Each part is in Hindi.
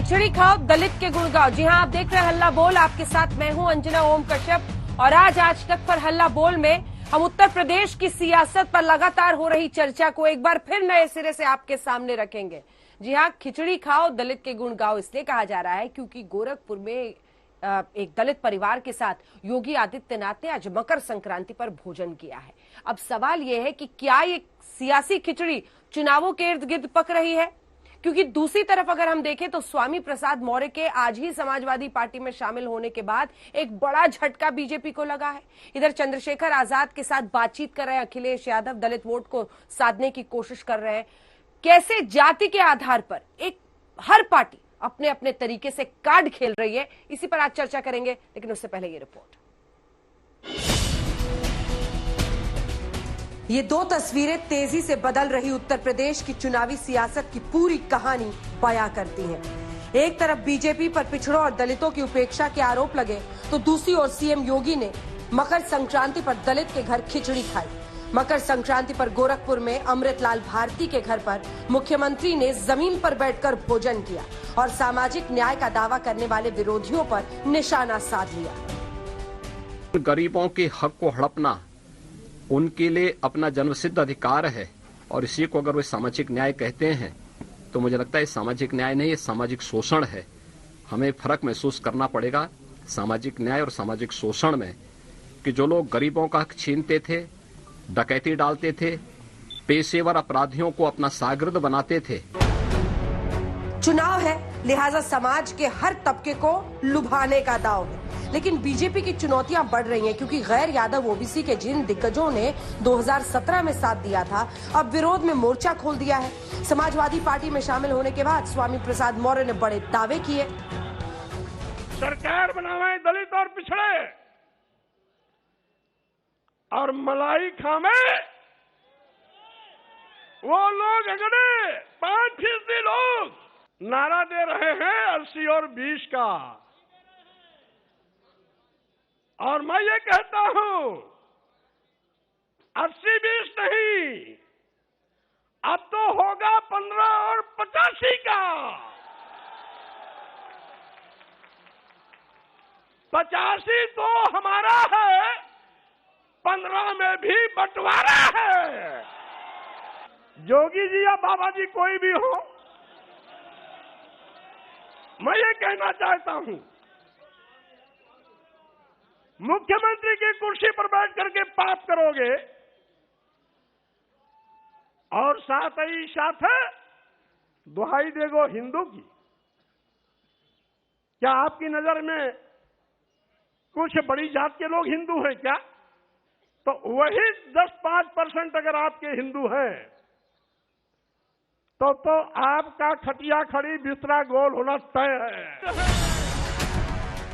खिचड़ी खाओ दलित के गुण गाओ। जी हां, आप देख रहे हैं हल्ला बोल, आपके साथ मैं हूं अंजना ओम कश्यप। और आज तक पर हल्ला बोल में हम उत्तर प्रदेश की सियासत पर लगातार हो रही चर्चा को एक बार फिर नए सिरे से आपके सामने रखेंगे। जी हां, खिचड़ी खाओ दलित के गुण गाओ इसलिए कहा जा रहा है क्योंकि गोरखपुर में एक दलित परिवार के साथ योगी आदित्यनाथ ने आज मकर संक्रांति पर भोजन किया है। अब सवाल यह है कि क्या ये सियासी खिचड़ी चुनावों के इर्द गिर्द पक रही है, क्योंकि दूसरी तरफ अगर हम देखें तो स्वामी प्रसाद मौर्य के आज ही समाजवादी पार्टी में शामिल होने के बाद एक बड़ा झटका बीजेपी को लगा है। इधर चंद्रशेखर आजाद के साथ बातचीत कर रहे हैं अखिलेश यादव, दलित वोट को साधने की कोशिश कर रहे हैं। कैसे जाति के आधार पर एक हर पार्टी अपने अपने तरीके से कार्ड खेल रही है, इसी पर आज चर्चा करेंगे। लेकिन उससे पहले ये रिपोर्ट। ये दो तस्वीरें तेजी से बदल रही उत्तर प्रदेश की चुनावी सियासत की पूरी कहानी बयां करती हैं। एक तरफ बीजेपी पर पिछड़ों और दलितों की उपेक्षा के आरोप लगे, तो दूसरी ओर सीएम योगी ने मकर संक्रांति पर दलित के घर खिचड़ी खाई। मकर संक्रांति पर गोरखपुर में अमृतलाल भारती के घर पर मुख्यमंत्री ने जमीन पर बैठकर भोजन किया और सामाजिक न्याय का दावा करने वाले विरोधियों पर निशाना साध लिया। गरीबों के हक को हड़पना उनके लिए अपना जन्मसिद्ध अधिकार है, और इसी को अगर वे सामाजिक न्याय कहते हैं तो मुझे लगता है सामाजिक न्याय नहीं, ये सामाजिक शोषण है। हमें फर्क महसूस करना पड़ेगा सामाजिक न्याय और सामाजिक शोषण में, कि जो लोग गरीबों का हक छीनते थे, डकैती डालते थे, पेशेवर अपराधियों को अपना शागिर्द बनाते थे। चुनाव है, लिहाजा समाज के हर तबके को लुभाने का दांव है। लेकिन बीजेपी की चुनौतियां बढ़ रही हैं, क्योंकि गैर यादव ओबीसी के जिन दिग्गजों ने 2017 में साथ दिया था, अब विरोध में मोर्चा खोल दिया है। समाजवादी पार्टी में शामिल होने के बाद स्वामी प्रसाद मौर्य ने बड़े दावे किए। सरकार बनावे दलित और पिछड़े और मलाई खावे वो लोग अगड़े 5% लोग नारा दे रहे हैं 80 और 20 का। और मैं ये कहता हूं 80-20 नहीं, अब तो होगा 15 और 85 का। 85 तो हमारा है, 15 में भी बंटवारा है। जोगी जी या बाबा जी कोई भी हो, मैं ये कहना चाहता हूं, मुख्यमंत्री की कुर्सी पर बैठ करके पाप करोगे और साथ ही साथ दुहाई देगो हिंदू की। क्या आपकी नजर में कुछ बड़ी जात के लोग हिंदू हैं क्या? तो वही 10-5% अगर आपके हिंदू हैं तो आपका खटिया खड़ी बिस्तरा गोल होना तय है।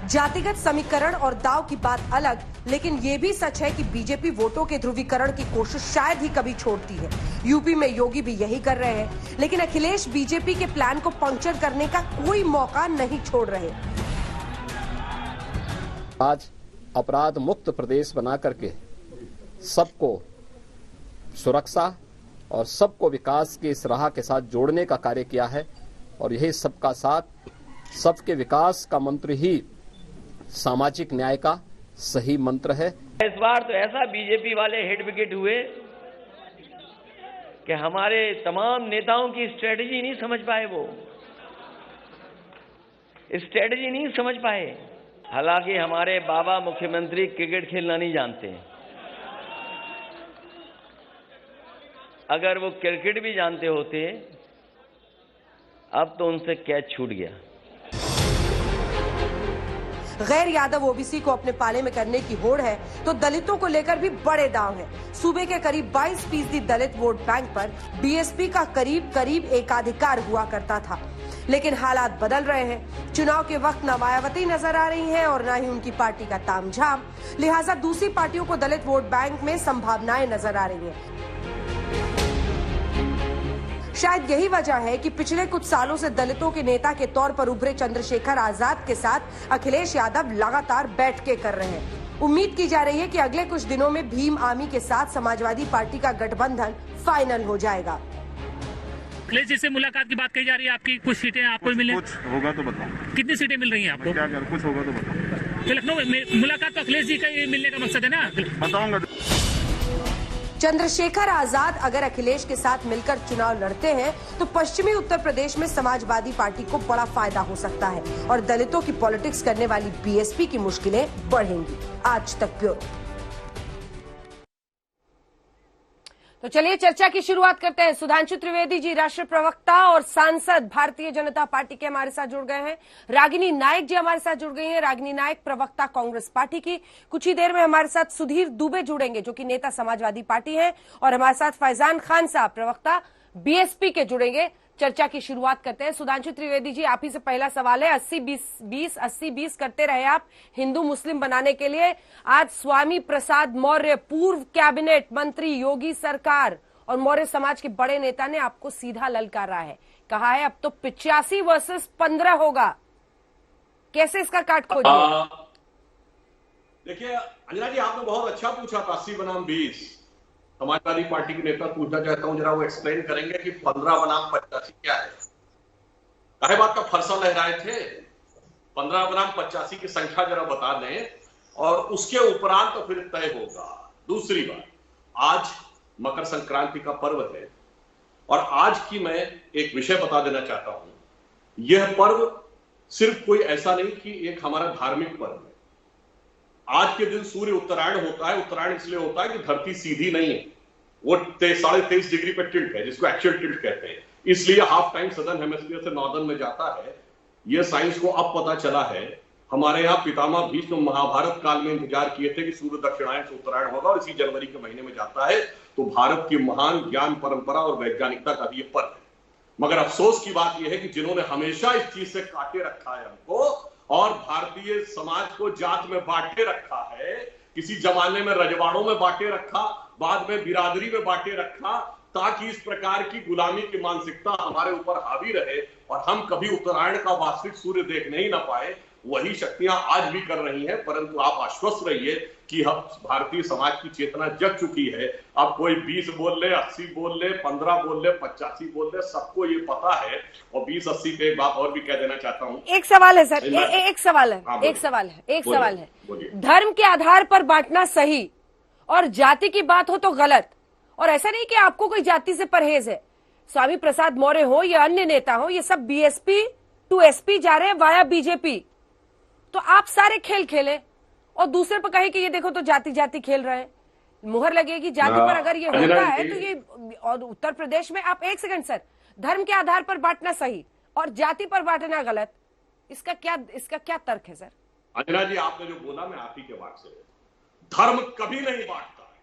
जातिगत समीकरण और दाव की बात अलग, लेकिन ये भी सच है कि बीजेपी वोटों के ध्रुवीकरण की कोशिश शायद ही कभी छोड़ती है। यूपी में योगी भी यही कर रहे हैं, लेकिन अखिलेश बीजेपी के प्लान को पंक्चर करने का कोई मौका नहीं छोड़ रहे। आज अपराध मुक्त प्रदेश बना करके सबको सुरक्षा और सबको विकास की इस राह के साथ जोड़ने का कार्य किया है, और यही सबका साथ सबके विकास का मंत्र ही सामाजिक न्याय का सही मंत्र है। इस बार तो ऐसा बीजेपी वाले हिट विकेट हुए कि हमारे तमाम नेताओं की स्ट्रेटजी नहीं समझ पाए, वो स्ट्रेटजी नहीं समझ पाए। हालांकि हमारे बाबा मुख्यमंत्री क्रिकेट खेलना नहीं जानते। अगर वो क्रिकेट भी जानते होते अब तो उनसे कैच छूट गया। गैर यादव ओबीसी को अपने पाले में करने की होड़ है, तो दलितों को लेकर भी बड़े दांव हैं। सूबे के करीब 22% दलित वोट बैंक पर बीएसपी का करीब एकाधिकार हुआ करता था, लेकिन हालात बदल रहे हैं। चुनाव के वक्त न मायावती नजर आ रही हैं और न ही उनकी पार्टी का तामझाम, लिहाजा दूसरी पार्टियों को दलित वोट बैंक में संभावनाएं नजर आ रही हैं। शायद यही वजह है कि पिछले कुछ सालों से दलितों के नेता के तौर पर उभरे चंद्रशेखर आजाद के साथ अखिलेश यादव लगातार बैठकें कर रहे हैं। उम्मीद की जा रही है कि अगले कुछ दिनों में भीम आर्मी के साथ समाजवादी पार्टी का गठबंधन फाइनल हो जाएगा। अखिलेश जी से मुलाकात की बात कही जा रही है, आपकी कुछ सीटें आपको मिलने, कुछ होगा तो बताओ। कितनी सीटें मिल रही हैं आपको? क्या कर, कुछ होगा तो बताओ। तो लखनऊ में मुलाकात तो अखिलेश जी का मिलने का मकसद है ना? बताऊंगा। चंद्रशेखर आजाद अगर अखिलेश के साथ मिलकर चुनाव लड़ते हैं तो पश्चिमी उत्तर प्रदेश में समाजवादी पार्टी को बड़ा फायदा हो सकता है और दलितों की पॉलिटिक्स करने वाली बीएसपी की मुश्किलें बढ़ेंगी। आज तक ब्यूरो। तो चलिए चर्चा की शुरुआत करते हैं। सुधांशु त्रिवेदी जी राष्ट्रीय प्रवक्ता और सांसद भारतीय जनता पार्टी के हमारे साथ जुड़ गए हैं। रागिनी नायक जी हमारे साथ जुड़ गई हैं। रागिनी नायक प्रवक्ता कांग्रेस पार्टी की। कुछ ही देर में हमारे साथ सुधीर दुबे जुड़ेंगे जो कि नेता समाजवादी पार्टी है, और हमारे साथ फैजान खान साहब प्रवक्ता बीएसपी के जुड़ेंगे। चर्चा की शुरुआत करते हैं। सुधांशु त्रिवेदी जी, आप ही से पहला सवाल है। 80-20 करते रहे आप हिंदू मुस्लिम बनाने के लिए। आज स्वामी प्रसाद मौर्य, पूर्व कैबिनेट मंत्री योगी सरकार और मौर्य समाज के बड़े नेता ने आपको सीधा ललकारा है, कहा है अब तो 85 वर्सेस 15 होगा। कैसे इसका काट खोजिए? देखिए अंजना जी, आपने बहुत अच्छा पूछा था 80 बनाम 20। समाजवादी पार्टी के नेता पूछना चाहता हूं, जरा वो एक्सप्लेन करेंगे कि 15 बनाम 85 क्या है? काहे बात का फरसा लहराए थे? 15 बनाम 85 की संख्या जरा बता दें और उसके उपरांत तो फिर तय होगा। दूसरी बात, आज मकर संक्रांति का पर्व है और आज की मैं एक विषय बता देना चाहता हूं। यह पर्व सिर्फ कोई ऐसा नहीं कि एक हमारा धार्मिक पर्व है। आज के दिन सूर्य उत्तरायण होता है। उत्तरायण इसलिए होता है कि धरती सीधी नहीं है, वो 23.5 डिग्री पे टिल्ट है, जिसको एक्चुअल टिल्ट कहते हैं। इसलिए हाफ टाइम सदर्न हेमिस्फीयर से नॉर्दर्न में जाता है। यह साइंस को अब पता चला है। हमारे यहाँ पितामह भीष्म महाभारत काल में इंतजार किए थे कि सूर्य दक्षिणायन से उत्तरायण होगा और इसी जनवरी के महीने में जाता है। तो भारत की महान ज्ञान परंपरा और वैज्ञानिकता का भी ये पर्व है। मगर अफसोस की बात यह है कि जिन्होंने हमेशा इस चीज से काटे रखा है हमको और भारतीय समाज को जात में बांटे रखा है, किसी जमाने में रजवाड़ों में बांटे रखा, बाद में बिरादरी में बांटे रखा, ताकि इस प्रकार की गुलामी की मानसिकता हमारे ऊपर हावी रहे और हम कभी उत्तरायण का वास्तविक सूर्य देखने ही ना पाए। वही शक्तियां आज भी कर रही हैं, परंतु आप आश्वस्त रहिए कि हम भारतीय समाज की चेतना जग चुकी है। अब कोई 20 बोल ले, 80 बोल ले, 15 बोल ले, 85 बोल ले, सबको ये पता है। और 20-80 पे एक बात और भी कह देना चाहता हूँ। एक सवाल है सर, एक सवाल है। धर्म के आधार पर बांटना सही और जाति की बात हो तो गलत, और ऐसा नहीं कि आपको कोई जाति से परहेज है। स्वामी प्रसाद मौर्य हो या अन्य नेता हो, ये सब बीएसपी टू एसपी जा रहे हैं वाया बीजेपी। तो आप सारे खेल खेले और दूसरे पर कहे कि ये देखो तो जाति जाति खेल रहे हैं। मुहर लगेगी जाति पर अगर ये होता है तो ये। और उत्तर प्रदेश में आप, एक सेकंड सर, धर्म के आधार पर बांटना सही और जाति पर बांटना गलत, इसका क्या तर्क है सर? अंजना जी, आपने जो बोला मैं आप ही के वाक से, धर्म कभी नहीं बांटता है,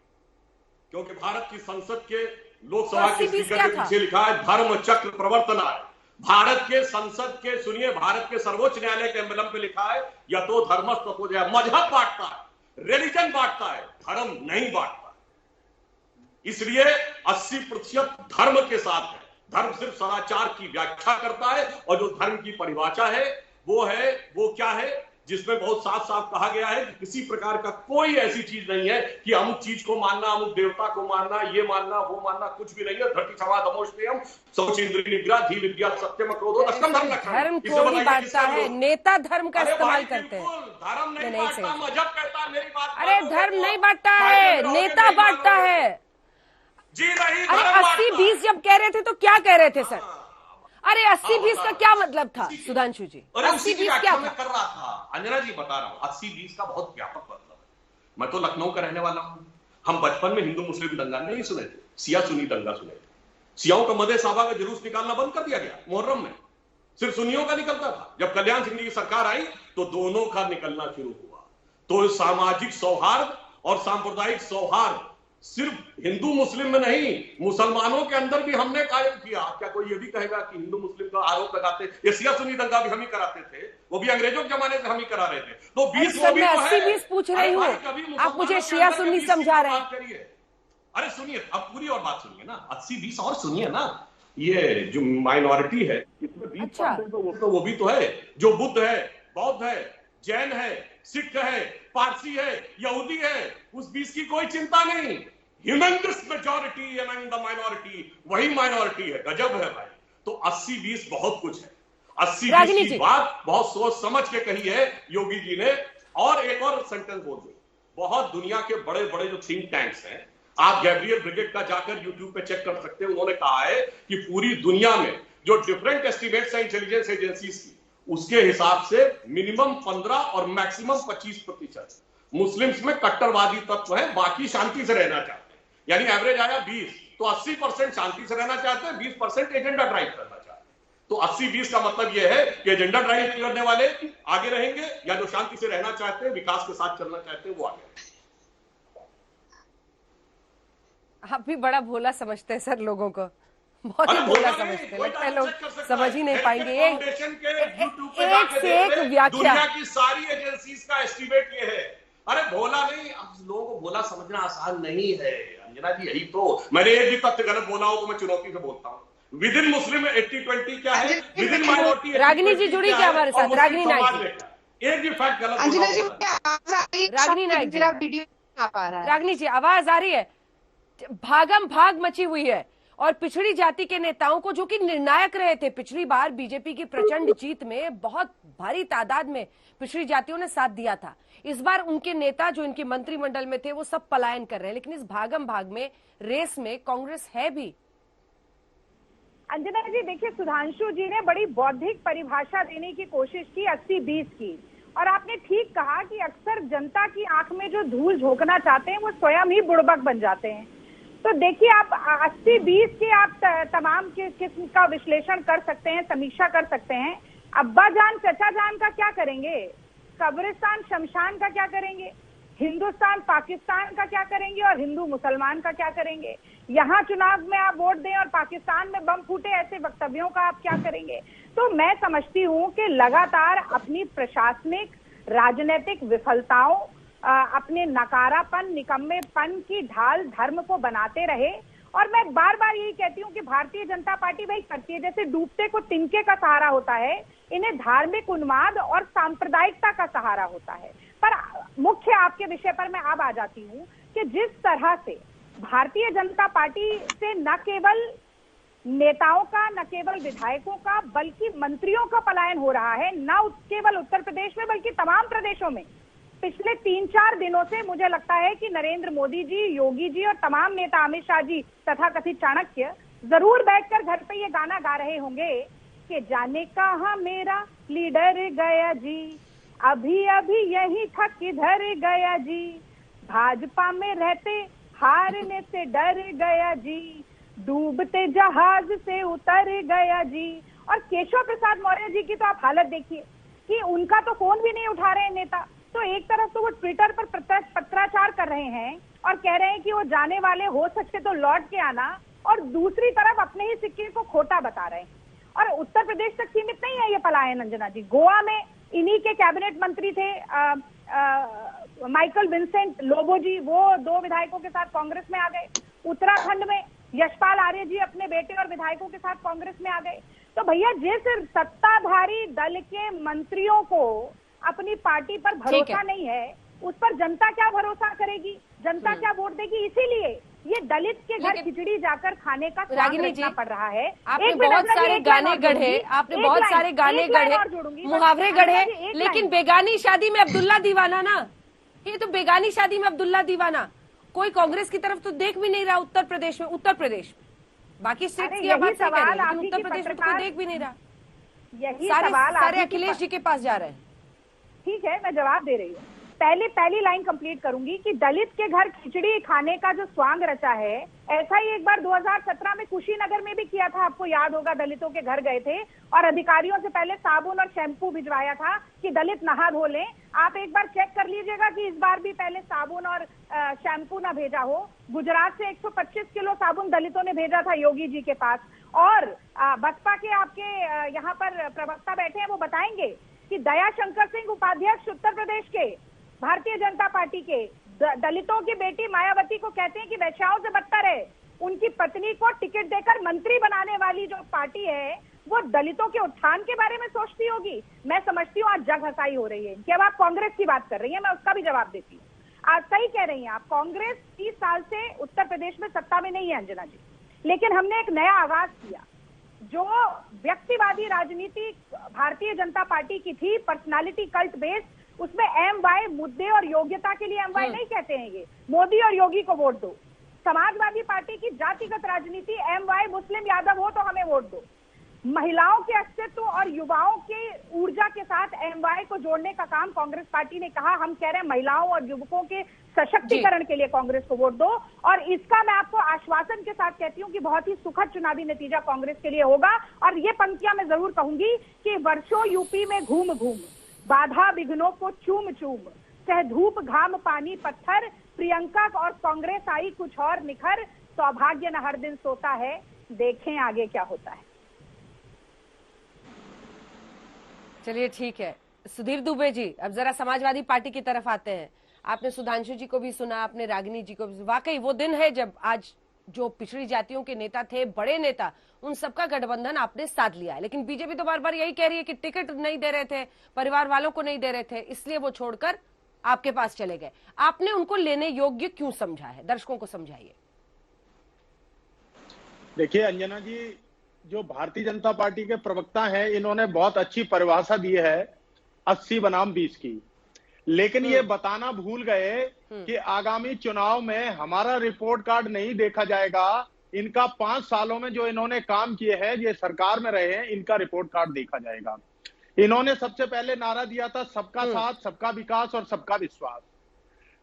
क्योंकि भारत की संसद के लोकसभा के स्पीकर के पीछे लिखा है धर्म चक्र प्रवर्तनाय। भारत के संसद के, सुनिए, भारत के सर्वोच्च न्यायालय के एम्बलम पे लिखा है या तो धर्मस्थ हो जाए। मजहब बांटता है, रिलीजन बांटता है, धर्म नहीं बांटता। इसलिए 80% धर्म के साथ है। धर्म सिर्फ सदाचार की व्याख्या करता है और जो धर्म की परिभाषा है वो क्या है, जिसमें बहुत साफ साफ कहा गया है कि किसी प्रकार का कोई ऐसी चीज नहीं है कि अमुक चीज को मानना, अमुक देवता को मानना, ये मानना, वो मानना, कुछ भी नहीं है। धरती क्षमा दमोष्टेयम शौचेंद्रिय निग्रह धी विद्या सत्यम क्रोधो नष्टम धर्म रखा। धर्म को ही बांटता है, नेता धर्म का इस्तेमाल करते हैं। धर्म नहीं बांटता, मजहब कहता है। मेरी बात, अरे धर्म नहीं बांटता है, नेता बांटता है जी नहीं। अरे 80-20 जब कह रहे थे तो क्या कह रहे थे सर? अरे 80-20 का क्या मतलब था सुधांशु जी? 80-20 क्या मैं कर रहा था? अंजना जी बता रहा हूं, 80-20 का बहुत व्यापक मतलब है। मैं तो लखनऊ का रहने वाला हूं। हम बचपन में हिंदू मुस्लिम दंगा नहीं सुने थे, सिया सुन्नी दंगा सुने थे। सियाओं का मदे साहबा का जुलूस निकालना बंद कर दिया गया मुहर्रम में, सिर्फ सुन्नियों का निकलता था। जब कल्याण सिंह की सरकार आई तो दोनों का निकलना शुरू हुआ। तो सामाजिक सौहार्द और सांप्रदायिक सौहार्द सिर्फ हिंदू मुस्लिम में नहीं, मुसलमानों के अंदर भी हमने कायम किया। क्या कोई ये भी कहेगा कि हिंदू मुस्लिम का आरोप लगाते, ये सिया सुन्नी दंगा भी हम ही कराते थे, वो भी अंग्रेजों के जमाने से हम ही करा रहे थे। तो 20 वो भी तो है। 80-20 पूछ रही हूँ, आप मुझे शिया सुन्नी समझा रहे हैं। अरे सुनिए, अब पूरी और बात सुनिए ना, 80-20 और सुनिए ना। ये जो माइनॉरिटी है इसमें 20% तो वो भी तो है, जो बुद्ध है, बौद्ध है, जैन है, सिख है, पारसी है, यहूदी है, उस 20 की कोई चिंता नहीं। Humongous majority among the minority, वही माइनॉरिटी है। गजब है भाई, तो 80-20 बहुत कुछ है। 80-20 रागिनी की जी। बात बहुत सोच समझ के कही है योगी जी ने। और एक और सेंटेंस बोल दो, बहुत दुनिया के बड़े बड़े जो थिंक टैंक्स हैं, आप गैब्रियल ब्रिगेड का जाकर यूट्यूब पे चेक कर सकते हैं। उन्होंने कहा है कि पूरी दुनिया में जो डिफरेंट एस्टिमेट्स हैं इंटेलिजेंस एजेंसीज की, उसके हिसाब से मिनिमम 15 और मैक्सिमम 25% मुस्लिम्स में कट्टरवादी तत्व है, बाकी शांति से रहना चाहते हैं। यानी एवरेज आया 20, तो 80% शांति से रहना चाहते हैं, 20% एजेंडा ड्राइव करना चाहते हैं। तो 80-20 का मतलब यह है कि एजेंडा ड्राइव करने वाले आगे रहेंगे, या जो शांति से रहना चाहते हैं, विकास के साथ चलना चाहते हैं, वो आगे रहेंगे। आप भी बड़ा भोला समझते हैं सर लोगों को, बहुत ही अरे भोला भोला नहीं, समझते हैं। कोई लगता है डाटा लोग चेक कर सकता समझ ही है। नहीं पाएंगे। फाउंडेशन के YouTube पे एक जाके से देख एक ले, व्याख्या। दुनिया की सारी एजेंसीज का एस्टिमेट ये है। अरे भोला नहीं, अब लोगों को भोला समझना आसान नहीं है अंजना जी। यही तो मैंने एक भी तथ्य गलत बोला हो तो मैं चुनौती से बोलता हूँ। विद इन मुस्लिम 80-20 क्या है, विद इन माइनॉरिटी रागिनी जी जुड़ी क्या हमारे साथ? रागिनी नायक जी। एक भी फैक्ट गलत अंजना जी, बोला रागिनी नायक जी। वीडियो आ पा रहा है। रागिनी जी आवाज आ रही है? भागम भाग मची हुई है और पिछड़ी जाति के नेताओं को, जो कि निर्णायक रहे थे पिछली बार बीजेपी की प्रचंड जीत में, बहुत भारी तादाद में पिछड़ी जातियों ने साथ दिया था। इस बार उनके नेता जो इनके मंत्रिमंडल में थे वो सब पलायन कर रहे हैं, लेकिन इस भागम भाग में, रेस में कांग्रेस है भी। अंजना जी देखिए, सुधांशु जी ने बड़ी बौद्धिक परिभाषा देने की कोशिश की 80-20 की, और आपने ठीक कहा कि अक्सर जनता की आंख में जो धूल झोंकना चाहते हैं वो स्वयं ही बुड़बक बन जाते हैं। तो देखिए, आप 80-20 के आप तमाम किस्म का विश्लेषण कर सकते हैं, समीक्षा कर सकते हैं। अब्बा जान चचा जान का क्या करेंगे, कब्रिस्तान शमशान का क्या करेंगे, हिंदुस्तान पाकिस्तान का क्या करेंगे, और हिंदू मुसलमान का क्या करेंगे। यहाँ चुनाव में आप वोट दें और पाकिस्तान में बम फूटे, ऐसे वक्तव्यों का आप क्या करेंगे। तो मैं समझती हूँ कि लगातार अपनी प्रशासनिक राजनीतिक विफलताओं, अपने नकारापन निकम्मेपन की ढाल धर्म को बनाते रहे। और मैं बार बार यही कहती हूँ कि भारतीय जनता पार्टी वही करती है, जैसे डूबते को तिनके का सहारा होता है, इन्हें धार्मिक उन्माद और सांप्रदायिकता का सहारा होता है। पर मुख्य आपके विषय पर मैं अब आ जाती हूँ कि जिस तरह से भारतीय जनता पार्टी से न केवल नेताओं का, न केवल विधायकों का, बल्कि मंत्रियों का पलायन हो रहा है, न केवल उत्तर प्रदेश में बल्कि तमाम प्रदेशों में पिछले 3-4 दिनों से मुझे लगता है कि नरेंद्र मोदी जी, योगी जी और तमाम नेता, अमित शाह जी तथा कथित चाणक्य, जरूर बैठकर घर पे ये गाना गा रहे होंगे कि जाने कहां मेरा लीडर गया जी, अभी अभी यही था किधर गया जी, भाजपा में रहते हारने से डर गया जी, डूबते जहाज से उतर गया जी। और केशव प्रसाद मौर्य जी की तो आप हालत देखिए कि उनका तो फोन भी नहीं उठा रहे हैं नेता। तो एक तरफ तो वो ट्विटर पर पत्राचार कर रहे हैं और कह रहे हैं कि वो जाने वाले, हो सकते तो लौट के आना, और दूसरी तरफ अपने ही सिक्के को खोटा बता रहे हैं। और उत्तर प्रदेश तक सीमित नहीं है ये पलायन अंजना जी। गोवा में इन्हीं के कैबिनेट मंत्री थे माइकल विंसेंट लोबो जी, वो 2 विधायकों के साथ कांग्रेस में आ गए। उत्तराखंड में यशपाल आर्य जी अपने बेटे और विधायकों के साथ कांग्रेस में आ गए। तो भैया, जिस सत्ताधारी दल के मंत्रियों को अपनी पार्टी पर भरोसा नहीं है, उस पर जनता क्या भरोसा करेगी, जनता क्या वोट देगी। इसीलिए ये दलित के घर खिचड़ी जाकर खाने का स्वाद रखना पड़ रहा है। आपने बहुत सारे गाने गढ़े, आपने बहुत सारे गाने गढ़े, मुहावरे गढ़े, लेकिन बेगानी शादी में अब्दुल्ला दीवाना ना, ये तो बेगानी शादी में अब्दुल्ला दीवाना कोई कांग्रेस की तरफ तो देख भी नहीं रहा उत्तर प्रदेश में। उत्तर प्रदेश बाकी स्टेट्स की बात सही कह रही है, लेकिन उत्तर प्रदेश में तो कोई देख भी नहीं रहा। यही सारे अखिलेश जी के पास जा रहे हैं। ठीक है, मैं जवाब दे रही हूँ। पहली लाइन कंप्लीट करूंगी कि दलित के घर खिचड़ी खाने का जो स्वांग रचा है, ऐसा ही एक बार 2017 में कुशीनगर में भी किया था। आपको याद होगा, दलितों के घर गए थे और अधिकारियों से पहले साबुन और शैम्पू भिजवाया था कि दलित नहा धो लें। आप एक बार चेक कर लीजिएगा कि इस बार भी पहले साबुन और शैम्पू ना भेजा हो। गुजरात से 125 किलो साबुन दलितों ने भेजा था योगी जी के पास। और बसपा के आपके यहाँ पर प्रवक्ता बैठे हैं, वो बताएंगे कि दया शंकर सिंह उपाध्यक्ष उत्तर प्रदेश के भारतीय जनता पार्टी के दलितों की बेटी मायावती को कहते हैं कि वैश्याओं से बदतर है। उनकी पत्नी को टिकट देकर मंत्री बनाने वाली जो पार्टी है वो दलितों के उत्थान के बारे में सोचती होगी। मैं समझती हूँ आज जग हंसाई हो रही है कि अब आप कांग्रेस की बात कर रही है, मैं उसका भी जवाब देती हूँ। आज सही कह रही हैं आप, कांग्रेस 30 साल से उत्तर प्रदेश में सत्ता में नहीं है अंजना जी, लेकिन हमने एक नया आगाज किया। जो व्यक्तिवादी राजनीति भारतीय जनता पार्टी की थी, पर्सनालिटी कल्ट बेस्ड, उसमें MY मुद्दे और योग्यता के लिए MY नहीं कहते हैं। ये मोदी और योगी को वोट दो। समाजवादी पार्टी की जातिगत राजनीति, MY मुस्लिम यादव हो तो हमें वोट दो। महिलाओं के अस्तित्व और युवाओं के ऊर्जा के साथ MY को जोड़ने का काम कांग्रेस पार्टी ने कहा। हम कह रहे हैं महिलाओं और युवकों के सशक्तिकरण के लिए कांग्रेस को वोट दो, और इसका मैं आपको आश्वासन के साथ कहती हूँ कि बहुत ही सुखद चुनावी नतीजा कांग्रेस के लिए होगा। और ये पंक्तियां मैं जरूर कहूंगी कि वर्षों यूपी में घूम घूम, बाधा विघ्नों को चूम चूम, सह धूप घाम पानी पत्थर, प्रियंका और कांग्रेस आई कुछ और निखर, सौभाग्य न हर दिन सोता है, देखें आगे क्या होता है। चलिए ठीक है, सुधीर दुबे जी, अब जरा समाजवादी पार्टी की तरफ आते हैं। आपने सुधांशु जी को भी सुना, आपने रागिनी जी को भी। वाकई वो दिन है जब आज जो पिछड़ी जातियों के नेता थे, बड़े नेता, उन सबका गठबंधन आपने साध लिया है। लेकिन बीजेपी तो बार बार यही कह रही है कि टिकट नहीं दे रहे थे, परिवार वालों को नहीं दे रहे थे, इसलिए वो छोड़कर आपके पास चले गए। आपने उनको लेने योग्य क्यों समझा है? दर्शकों को समझाइए। देखिए अंजना जी, जो भारतीय जनता पार्टी के प्रवक्ता हैं, इन्होंने बहुत अच्छी परिभाषा दी है 80 बनाम 20 की, लेकिन ये बताना भूल गए कि आगामी चुनाव में हमारा रिपोर्ट कार्ड नहीं देखा जाएगा। इनका 5 सालों में जो इन्होंने काम किए हैं, ये सरकार में रहे हैं, इनका रिपोर्ट कार्ड देखा जाएगा। इन्होंने सबसे पहले नारा दिया था सबका साथ, सबका विकास और सबका विश्वास।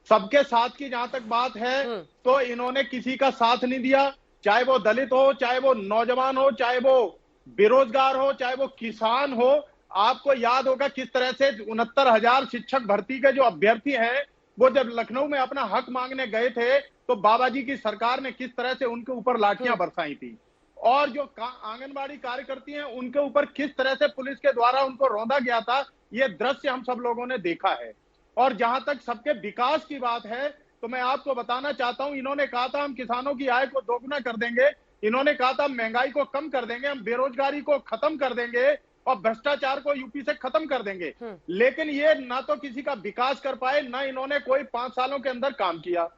सबके साथ की जहां तक बात है तो इन्होंने किसी का साथ नहीं दिया, चाहे वो दलित हो, चाहे वो नौजवान हो, चाहे वो बेरोजगार हो, चाहे वो किसान हो। आपको याद होगा किस तरह से 69,000 शिक्षक भर्ती के जो अभ्यर्थी हैं, वो जब लखनऊ में अपना हक मांगने गए थे तो बाबा जी की सरकार ने किस तरह से उनके ऊपर लाठियां बरसाई थी, और जो आंगनबाड़ी कार्यकर्ती हैं उनके ऊपर किस तरह से पुलिस के द्वारा उनको रौंदा गया था, ये दृश्य हम सब लोगों ने देखा है। और जहां तक सबके विकास की बात है तो मैं आपको बताना चाहता हूं, इन्होंने कहा था हम किसानों की आय को दोगुना कर देंगे, इन्होंने कहा था महंगाई को कम कर देंगे, हम बेरोजगारी को खत्म कर देंगे और भ्रष्टाचार को यूपी से खत्म कर देंगे। लेकिन ये ना तो किसी का विकास कर पाए, ना इन्होंने कोई 5 सालों के अंदर काम किया।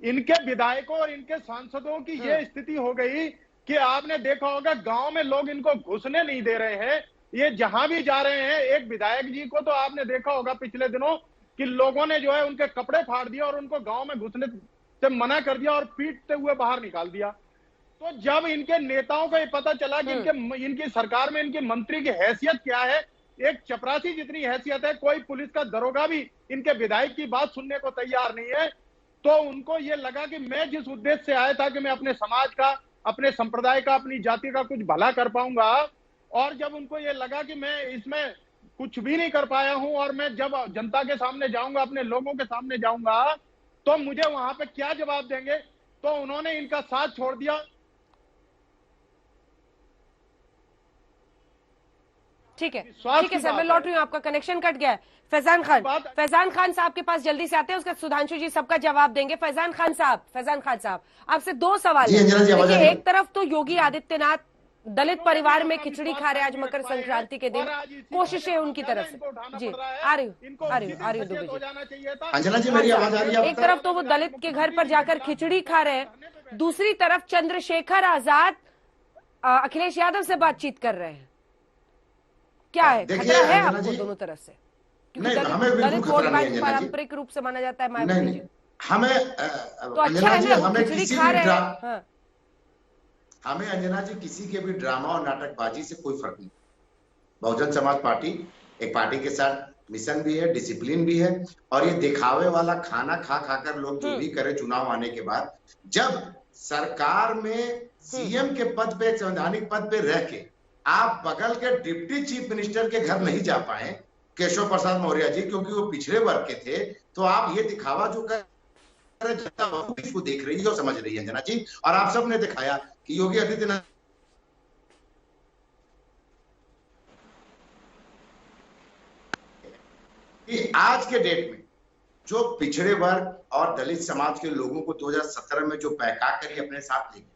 इनके विधायकों और इनके सांसदों की ये स्थिति हो गई कि आपने देखा होगा गांव में लोग इनको घुसने नहीं दे रहे हैं। ये जहां भी जा रहे हैं, एक विधायक जी को तो आपने देखा होगा पिछले दिनों कि लोगों ने जो है उनके कपड़े फाड़ दिया और उनको गांव में घुसने से मना कर दिया और पीटते हुए बाहर निकाल दिया। तो जब इनके नेताओं को ये पता चला कि इनकी सरकार में इनके मंत्री की हैसियत क्या है, एक चपरासी जितनी हैसियत है, कोई पुलिस का दरोगा भी इनके विधायक की बात सुनने को तैयार नहीं है, तो उनको ये लगा कि मैं जिस उद्देश्य से आया था कि मैं अपने समाज का, अपने संप्रदाय का, अपनी जाति का कुछ भला कर पाऊंगा, और जब उनको ये लगा कि मैं इसमें कुछ भी नहीं कर पाया हूं और मैं जब जनता के सामने जाऊंगा, अपने लोगों के सामने जाऊंगा, तो मुझे वहां पे क्या जवाब देंगे, तो उन्होंने इनका साथ छोड़ दिया। ठीक है सर, मैं लौट रही हूँ, आपका कनेक्शन कट गया है। फैजान खान साहब के पास जल्दी से आते हैं, उसका सुधांशु जी सबका जवाब देंगे। फैजान खान साहब आपसे 2 सवाल है। एक तरफ तो योगी आदित्यनाथ दलित परिवार में खिचड़ी खा रहे आज मकर संक्रांति के दिन, कोशिशें उनकी तरफ से। जी आ रही हूँ दुबे जी। अंजना जी मेरी आवाज आ रही है? एक तरफ तो वो दलित के घर पर जाकर खिचड़ी खा रहे हैं, दूसरी तरफ चंद्रशेखर आजाद अखिलेश यादव से बातचीत कर रहे हैं। क्या है, खतरा है आपको दोनों तरफ से? दलित वोट बैंक पारंपरिक रूप से माना जाता है मायावती जी। हमें तो अच्छा है ना, खिचड़ी खा रहे हैं। हमें अंजना जी किसी के भी ड्रामा और नाटकबाजी से कोई फर्क नहीं। बहुजन समाज पार्टी एक पार्टी के साथ मिशन भी है, डिसिप्लिन भी है, और ये दिखावे वाला खाना खा खाकर लोग जो भी करे चुनाव आने के बाद, जब सरकार में सीएम के पद पे, संवैधानिक पद पे रह के आप बगल के डिप्टी चीफ मिनिस्टर के घर नहीं जा पाए केशव प्रसाद मौर्य जी, क्योंकि वो पिछड़े वर्ग के थे, तो आप ये दिखावा जो कर जनता को देख रही है और समझ रही है अंजना जी। और आप सब ने दिखाया कि योगी आदित्यनाथ आज के डेट में जो पिछड़े वर्ग और दलित समाज के लोगों को 2017 में जो बहका कर अपने साथ ले गए,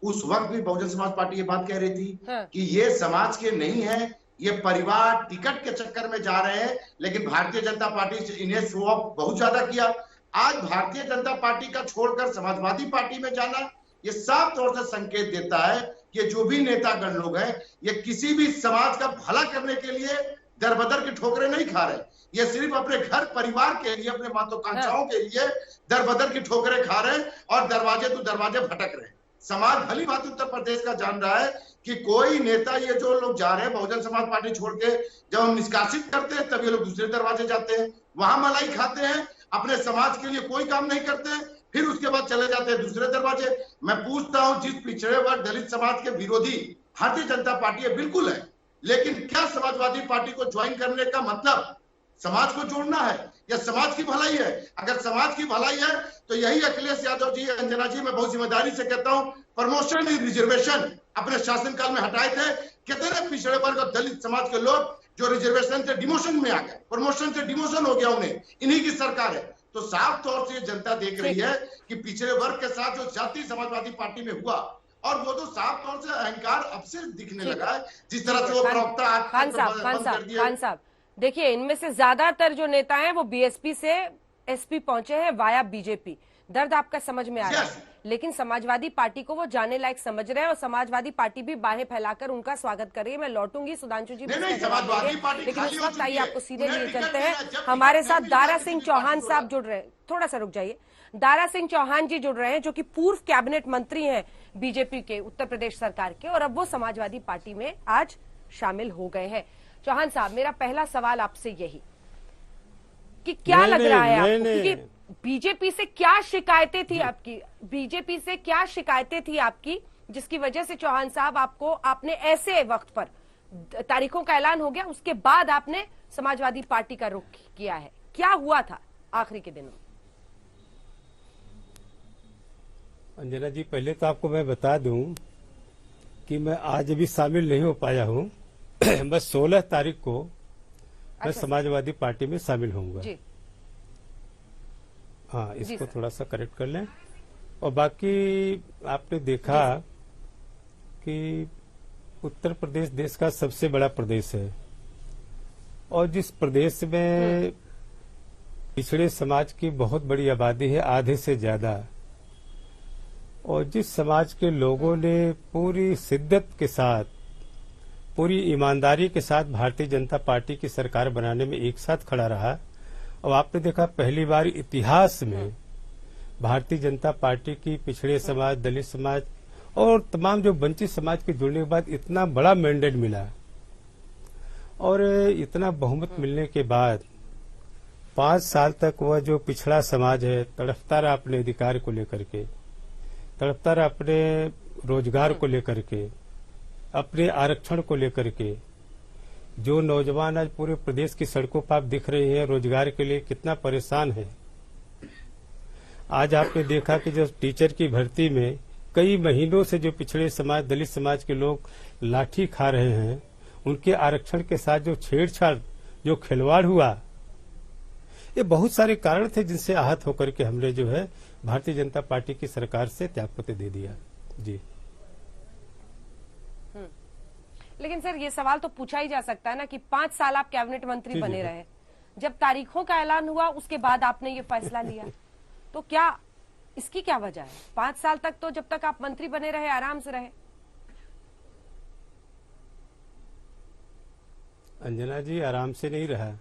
उस वक्त भी बहुजन समाज पार्टी ये बात कह रही थी कि ये समाज के नहीं है, ये परिवार टिकट के चक्कर में जा रहे हैं। लेकिन भारतीय जनता पार्टी इन्हें शो ऑफ बहुत ज्यादा किया। आज भारतीय जनता पार्टी का छोड़कर समाजवादी पार्टी में जाना, ये साफ तौर से संकेत देता है ये जो भी नेतागण लोग हैं ये किसी भी समाज का भला करने के लिए दरबदर की ठोकरें नहीं खा रहे, ये सिर्फ अपने घर परिवार के लिए, अपने महत्वाकांक्षाओं के लिए दरबदर की ठोकरें खा रहे हैं और दरवाजे तो दरवाजे भटक रहे हैं। समाज भली भांति उत्तर प्रदेश का जान रहा है कि कोई नेता, ये जो लोग जा रहे हैं बहुजन समाज पार्टी छोड़ के, जब हम निष्कासित करते हैं तब ये लोग दूसरे दरवाजे जाते हैं, वहां मलाई खाते हैं, अपने समाज के लिए कोई काम नहीं करते हैं, फिर उसके बाद चले जाते हैं दूसरे दरवाजे। मैं पूछता हूं, जिस पिछड़े वर्ग दलित समाज के विरोधी भारतीय जनता पार्टी है, बिल्कुल है, लेकिन क्या समाजवादी पार्टी को ज्वाइन करने का मतलब समाज को जोड़ना है या समाज की भलाई है? अगर समाज की भलाई है तो यही अखिलेश यादव जी, अंजना जी, मैं बहुत जिम्मेदारी से कहता हूं, प्रमोशन रिजर्वेशन अपने शासनकाल में हटाए थे। कितने पिछड़े वर्ग और दलित समाज के लोग जो रिजर्वेशन से डिमोशन में आ गए, प्रमोशन से डिमोशन हो गया उन्हें, इन्हीं की सरकार है। तो साफ तौर से जनता देख रही है कि पिछड़े वर्ग के साथ जो जातीय समाजवादी पार्टी में हुआ, और वो तो साफ तौर से अहंकार अब से दिखने लगा है, जिस तरह से वो प्रवक्ता खान साहब, देखिए, इनमें से ज्यादातर जो नेता हैं वो बीएसपी से एसपी पहुंचे हैं वाया बीजेपी। दर्द आपका समझ में आ रहा है, लेकिन समाजवादी पार्टी को वो जाने लायक समझ रहे हैं और समाजवादी पार्टी भी बाहें फैलाकर उनका स्वागत कर रही है। मैं लौटूंगी सुधांशु जी, लेकिन इस वक्त आइए आपको सीधे लिए चलते हैं। हमारे साथ दारा सिंह चौहान साहब जुड़ रहे हैं, थोड़ा सा रुक जाइए। दारा सिंह चौहान जी जुड़ रहे हैं, जो कि पूर्व कैबिनेट मंत्री हैं बीजेपी के, उत्तर प्रदेश सरकार के, और अब वो समाजवादी पार्टी में आज शामिल हो गए हैं। चौहान साहब, मेरा पहला सवाल आपसे यही कि क्या लग रहा है आपको, क्योंकि बीजेपी से क्या शिकायतें थी आपकी, बीजेपी से क्या शिकायतें थी आपकी, जिसकी वजह से चौहान साहब आपने ऐसे वक्त पर, तारीखों का ऐलान हो गया, उसके बाद आपने समाजवादी पार्टी का रुख किया है, क्या हुआ था आखिरी के दिनों? अंजना जी, पहले तो आपको मैं बता दूं कि मैं आज भी शामिल नहीं हो पाया हूं। बस 16 तारीख को मैं समाजवादी पार्टी में शामिल होऊंगा। हाँ, इसको थोड़ा सा करेक्ट कर लें। और बाकी आपने देखा कि उत्तर प्रदेश देश का सबसे बड़ा प्रदेश है, और जिस प्रदेश में पिछड़े समाज की बहुत बड़ी आबादी है, आधे से ज्यादा, और जिस समाज के लोगों ने पूरी शिद्दत के साथ, पूरी ईमानदारी के साथ भारतीय जनता पार्टी की सरकार बनाने में एक साथ खड़ा रहा, और आपने देखा पहली बार इतिहास में भारतीय जनता पार्टी की पिछड़े समाज, दलित समाज और तमाम जो वंचित समाज के जुड़ने के बाद इतना बड़ा मैंडेट मिला, और इतना बहुमत मिलने के बाद 5 साल तक वह जो पिछड़ा समाज है तड़पता रहा अपने अधिकार को लेकर के, तड़पता रहा अपने रोजगार को लेकर के, अपने आरक्षण को लेकर के। जो नौजवान आज पूरे प्रदेश की सड़कों पर आप दिख रहे हैं रोजगार के लिए कितना परेशान है। आज आपने देखा कि जो टीचर की भर्ती में कई महीनों से जो पिछड़े समाज, दलित समाज के लोग लाठी खा रहे हैं, उनके आरक्षण के साथ जो छेड़छाड़, जो खिलवाड़ हुआ, ये बहुत सारे कारण थे जिनसे आहत होकर के हमने जो है भारतीय जनता पार्टी की सरकार से त्यागपत्र दे दिया। जी, लेकिन सर, ये सवाल तो पूछा ही जा सकता है ना कि 5 साल आप कैबिनेट मंत्री बने रहे, जब तारीखों का ऐलान हुआ उसके बाद आपने ये फैसला लिया, तो क्या इसकी क्या वजह है? 5 साल तक तो जब तक आप मंत्री बने रहे आराम से रहे। अंजना जी, आराम से नहीं रहा।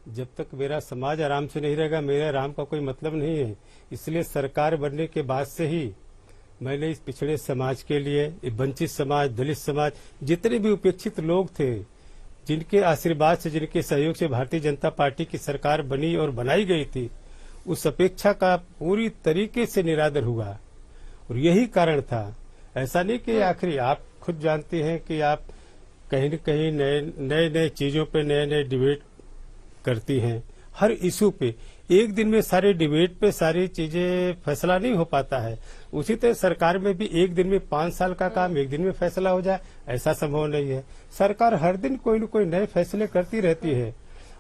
जब तक मेरा समाज आराम से नहीं रहेगा, मेरे आराम का कोई मतलब नहीं है। इसलिए सरकार बनने के बाद से ही मैंने इस पिछड़े समाज के लिए, वंचित समाज, दलित समाज, जितने भी उपेक्षित लोग थे, जिनके आशीर्वाद से, जिनके सहयोग से भारतीय जनता पार्टी की सरकार बनी और बनाई गई थी, उस अपेक्षा का पूरी तरीके से निरादर हुआ। और यही कारण था। ऐसा नहीं कि आखिरी, आप खुद जानते हैं कि आप कहीं न कहीं नए नए चीजों पे नए नए डिबेट करती हैं। हर इशू पे एक दिन में सारे डिबेट पे सारी चीजें फैसला नहीं हो पाता है। उसी तरह सरकार में भी एक दिन में 5 साल का काम एक दिन में फैसला हो जाए, ऐसा संभव नहीं है। सरकार हर दिन कोई न कोई नए फैसले करती रहती है,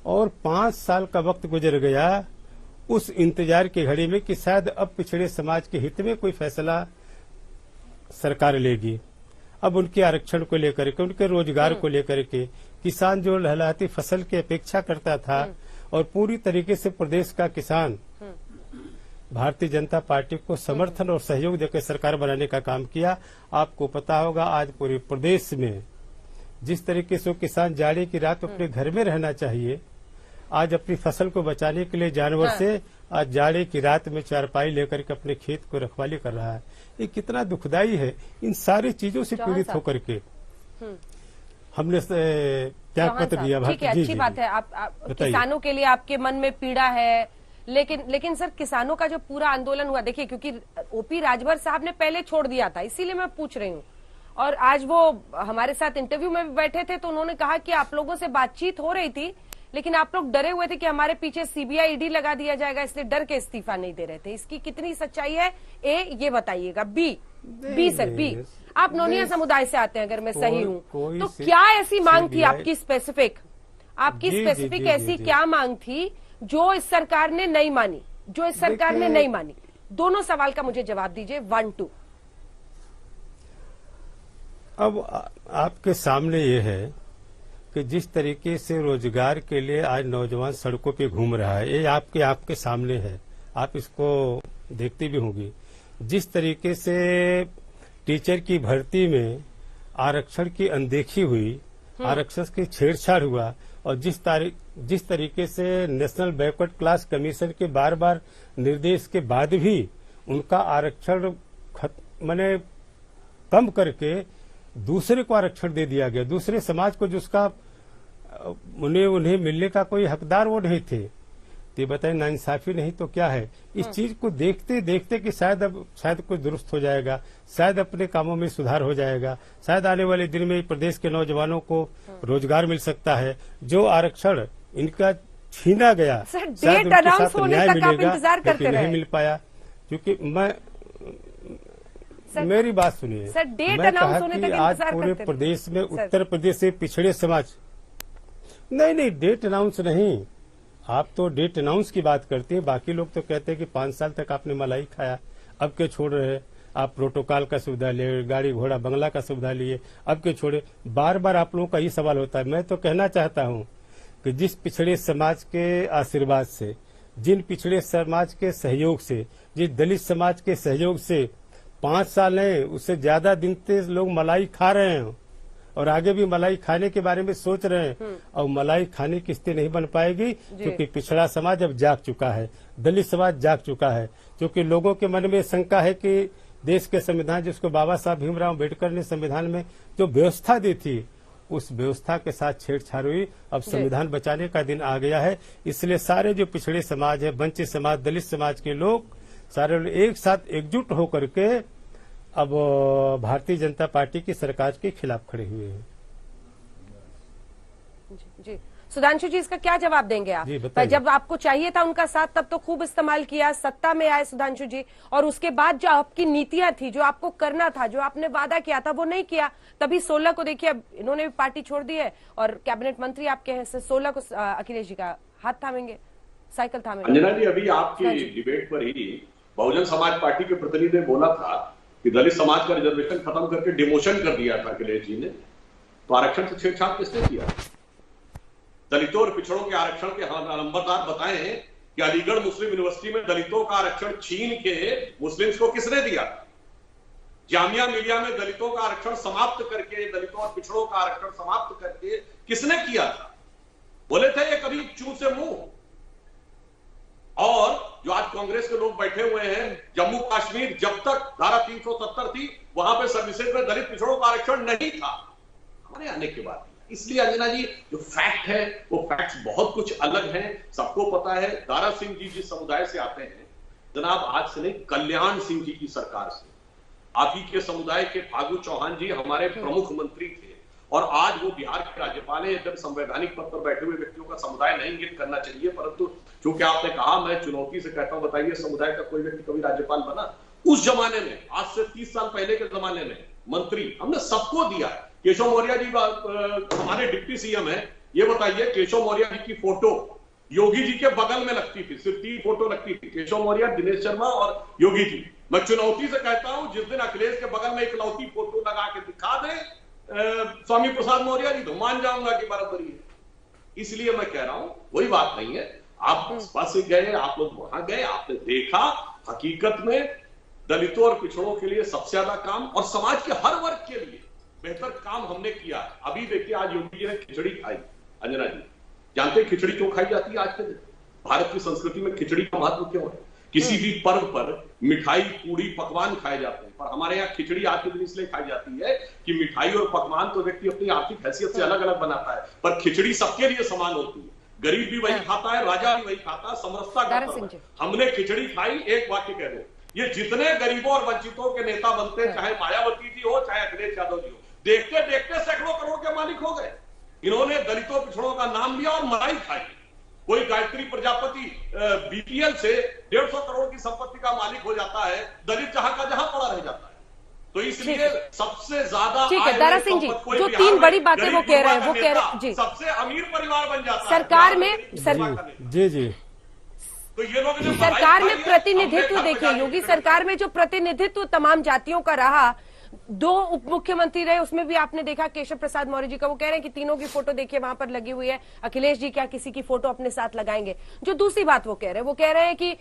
और 5 साल का वक्त गुजर गया उस इंतजार की घड़ी में कि शायद अब पिछड़े समाज के हित में कोई फैसला सरकार लेगी। अब उनके आरक्षण को लेकर के, उनके रोजगार को लेकर के, किसान जो लहलहाती फसल की अपेक्षा करता था, और पूरी तरीके से प्रदेश का किसान भारतीय जनता पार्टी को समर्थन और सहयोग देकर सरकार बनाने का काम किया। आपको पता होगा आज पूरे प्रदेश में जिस तरीके से किसान जाड़े की रात अपने घर में रहना चाहिए, आज अपनी फसल को बचाने के लिए जानवर से आज जाड़े की रात में चारपाई लेकर के अपने खेत को रखवाली कर रहा है। ये कितना दुखदाई है। इन सारी चीजों से पीड़ित होकर के हमने त्याग पत्र दिया। ठीक है, अच्छी बात है। आप किसानों के लिए आपके मन में पीड़ा है, लेकिन सर किसानों का जो पूरा आंदोलन हुआ, देखिए क्योंकि ओपी राजभर साहब ने पहले छोड़ दिया था, इसीलिए मैं पूछ रही हूँ। और आज वो हमारे साथ इंटरव्यू में भी बैठे थे तो उन्होंने कहा कि आप लोगों से बातचीत हो रही थी, लेकिन आप लोग डरे हुए थे कि हमारे पीछे सीबीआई ईडी लगा दिया जाएगा, इसलिए डर के इस्तीफा नहीं दे रहे थे। इसकी कितनी सच्चाई है, ए ये बताइएगा। बी सर, बी आप नोनिया समुदाय से आते हैं, अगर मैं सही हूँ तो क्या ऐसी मांग थी आपकी स्पेसिफिक? ऐसी क्या मांग थी जो इस सरकार ने नहीं मानी, दोनों सवाल का मुझे जवाब दीजिए, 1 2। अब आपके सामने ये है कि जिस तरीके से रोजगार के लिए आज नौजवान सड़कों पे घूम रहा है, ये आपके सामने है, आप इसको देखती भी होंगी। जिस तरीके से टीचर की भर्ती में आरक्षण की अनदेखी हुई, आरक्षण की छेड़छाड़ हुआ, और जिस तरीके से नेशनल बैकवर्ड क्लास कमीशन के बार बार निर्देश के बाद भी उनका आरक्षण माने कम करके दूसरे को आरक्षण दे दिया गया, दूसरे समाज को जिसका उन्हें मिलने का कोई हकदार वो नहीं थे, तो ये बताए नाइंसाफी नहीं तो क्या है। इस चीज को देखते देखते कि शायद कुछ दुरुस्त हो जाएगा, शायद अपने कामों में सुधार हो जाएगा, शायद आने वाले दिन में प्रदेश के नौजवानों को रोजगार मिल सकता है। जो आरक्षण इनका छीना गया शायद उनके साथ न्याय मिलेगा, लेकिन नहीं मिल पाया। क्योंकि मेरी बात सुनिए, मैं कहा कि आज पूरे प्रदेश में उत्तर प्रदेश से पिछड़े समाज नहीं डेट अनाउंस नहीं, आप तो डेट अनाउंस की बात करते हैं, बाकी लोग तो कहते हैं कि 5 साल तक आपने मलाई खाया, अब के छोड़ रहे हैं। आप प्रोटोकॉल का सुविधा लिए, गाड़ी घोड़ा बंगला का सुविधा लिए, अब के छोड़े। बार बार आप लोगों का ये सवाल होता है। मैं तो कहना चाहता हूं कि जिस पिछड़े समाज के आशीर्वाद से, जिन पिछड़े समाज के सहयोग से, जिस दलित समाज के सहयोग से 5 साल है, उससे ज्यादा दिन से लोग मलाई खा रहे हैं और आगे भी मलाई खाने के बारे में सोच रहे हैं, और मलाई खाने की स्थिति नहीं बन पाएगी क्योंकि पिछड़ा समाज अब जाग चुका है, दलित समाज जाग चुका है। क्योंकि लोगों के मन में शंका है कि देश के संविधान, जिसको बाबा साहब भीमराव अम्बेडकर ने संविधान में जो व्यवस्था दी थी, उस व्यवस्था के साथ छेड़छाड़ हुई। अब संविधान बचाने का दिन आ गया है, इसलिए सारे जो पिछड़े समाज है, वंचित समाज, दलित समाज के लोग सारे एक साथ एकजुट होकर के अब भारतीय जनता पार्टी की सरकार के खिलाफ खड़े हुए हैं। जी सुधांशु जी, इसका क्या जवाब देंगे आप? जब आपको चाहिए था उनका साथ तब तो खूब इस्तेमाल किया, सत्ता में आए सुधांशु जी, और उसके बाद जो आपकी नीतियां थी, जो आपको करना था, जो आपने वादा किया था, वो नहीं किया। तभी 16 को देखिए, अब इन्होंने भी पार्टी छोड़ दी है और कैबिनेट मंत्री आपके हैं, 16 को अखिलेश जी का हाथ थामेंगे, साइकिल थामेंगे। अंजना जी, अभी आपकी डिबेट पर ही बहुजन समाज पार्टी के प्रतिनिधि ने बोला था कि दलित समाज का रिजर्वेशन खत्म करके डिमोशन कर दिया था अखिलेश जी ने, तो आरक्षण से छेड़छाड़ किसने किया? दलितों और पिछड़ों के आरक्षण के नंबरदार बताएं कि अलीगढ़ मुस्लिम यूनिवर्सिटी में दलितों का आरक्षण छीन के मुस्लिम्स को किसने दिया? जामिया मिलिया में दलितों का आरक्षण समाप्त करके, दलितों और पिछड़ों का आरक्षण समाप्त करके किसने किया था? बोले थे ये कभी चूं से मुंह। और जो आज कांग्रेस के लोग बैठे हुए हैं, जम्मू कश्मीर जब तक धारा 370 थी, वहां पे सर्विसेज में दलित पिछड़ों का आरक्षण नहीं था, हमारे आने के बाद। इसलिए अंजना जी, जो फैक्ट है वो फैक्ट्स बहुत कुछ अलग हैं, सबको पता है। दारा सिंह जी जिस समुदाय से आते हैं, जनाब आज से नहीं, कल्याण सिंह जी की सरकार से, आप ही के समुदाय के फागू चौहान जी हमारे प्रमुख मंत्री थे, और आज वो बिहार के राज्यपाल हैं। एकदम संवैधानिक पद पर बैठे हुए व्यक्तियों का समुदाय नहीं इंगित करना चाहिए, परंतु चूंकि आपने कहा, मैं चुनौती से कहता हूं, बताइए समुदाय का कोई व्यक्ति कभी राज्यपाल बना? उस जमाने में, आज से 30 साल पहले के जमाने में मंत्री हमने सबको दिया। केशव मौर्य जी हमारे डिप्टी सीएम है, ये बताइए केशव मौर्य जी की फोटो योगी जी के बगल में लगती थी, सिर्फ 3 फोटो लगती थी, केशव मौर्य, दिनेश शर्मा और योगी जी। मैं चुनौती से कहता हूं, जिस दिन अखिलेश के बगल में इकलौती फोटो लगा के दिखा दे स्वामी प्रसाद मौर्य जी, तो मान जाऊंगा कि बराबरी है। इसलिए मैं कह रहा हूं, कोई बात नहीं है। आप बस गए, आप लोग वहां गए, आपने देखा, हकीकत में दलितों और पिछड़ों के लिए सबसे ज्यादा काम और समाज के हर वर्ग के लिए बेहतर काम हमने किया है। अभी देखिए, आज योगी जी ने खिचड़ी खाई। अंजना जी जानते हैं खिचड़ी क्यों खाई जाती है? आज के दिन भारत की संस्कृति में खिचड़ी का महत्व क्यों है? किसी भी पर्व पर मिठाई, पूड़ी, पकवान खाए जाते हैं, पर हमारे यहाँ खिचड़ी आज के दिन इसलिए खाई जाती है कि मिठाई और पकवान तो व्यक्ति अपनी आर्थिक हैसियत से अलग अलग बनाता है, पर खिचड़ी सबके लिए समान होती है। गरीब भी वही खाता है, राजा भी वही खाता है, समरसता का। हमने खिचड़ी खाई। एक वाक्य कह दो, ये जितने गरीबों और वंचितों के नेता बनते, चाहे मायावती जी हो चाहे अखिलेश यादव जी हो, देखते देखते सैकड़ों करोड़ के मालिक हो गए। इन्होंने दलितों पिछड़ों का नाम लिया और मलाई खाई। कोई गायत्री प्रजापति बीपीएल से 150 करोड़ की संपत्ति का मालिक हो जाता है, दलित जहां का जहां पड़ा रह जाता है। तो इसलिए सबसे ज्यादा ठीक है दारा सिंह जी, जो तीन बड़ी बातें वो कह रहे हैं, वो कह रहे हैं जी, सबसे अमीर परिवार बन जाता है सरकार में। जी तो ये लोग सरकार में प्रतिनिधित्व देखिए, योगी सरकार में जो प्रतिनिधित्व तमाम जातियों का रहा, 2 उप मुख्यमंत्री रहे, उसमें भी आपने देखा केशव प्रसाद मौर्य जी का। वो कह रहे हैं कि तीनों की फोटो देखिए वहां पर लगी हुई है, अखिलेश जी क्या किसी की फोटो अपने साथ लगाएंगे? जो दूसरी बात वो कह रहे हैं कि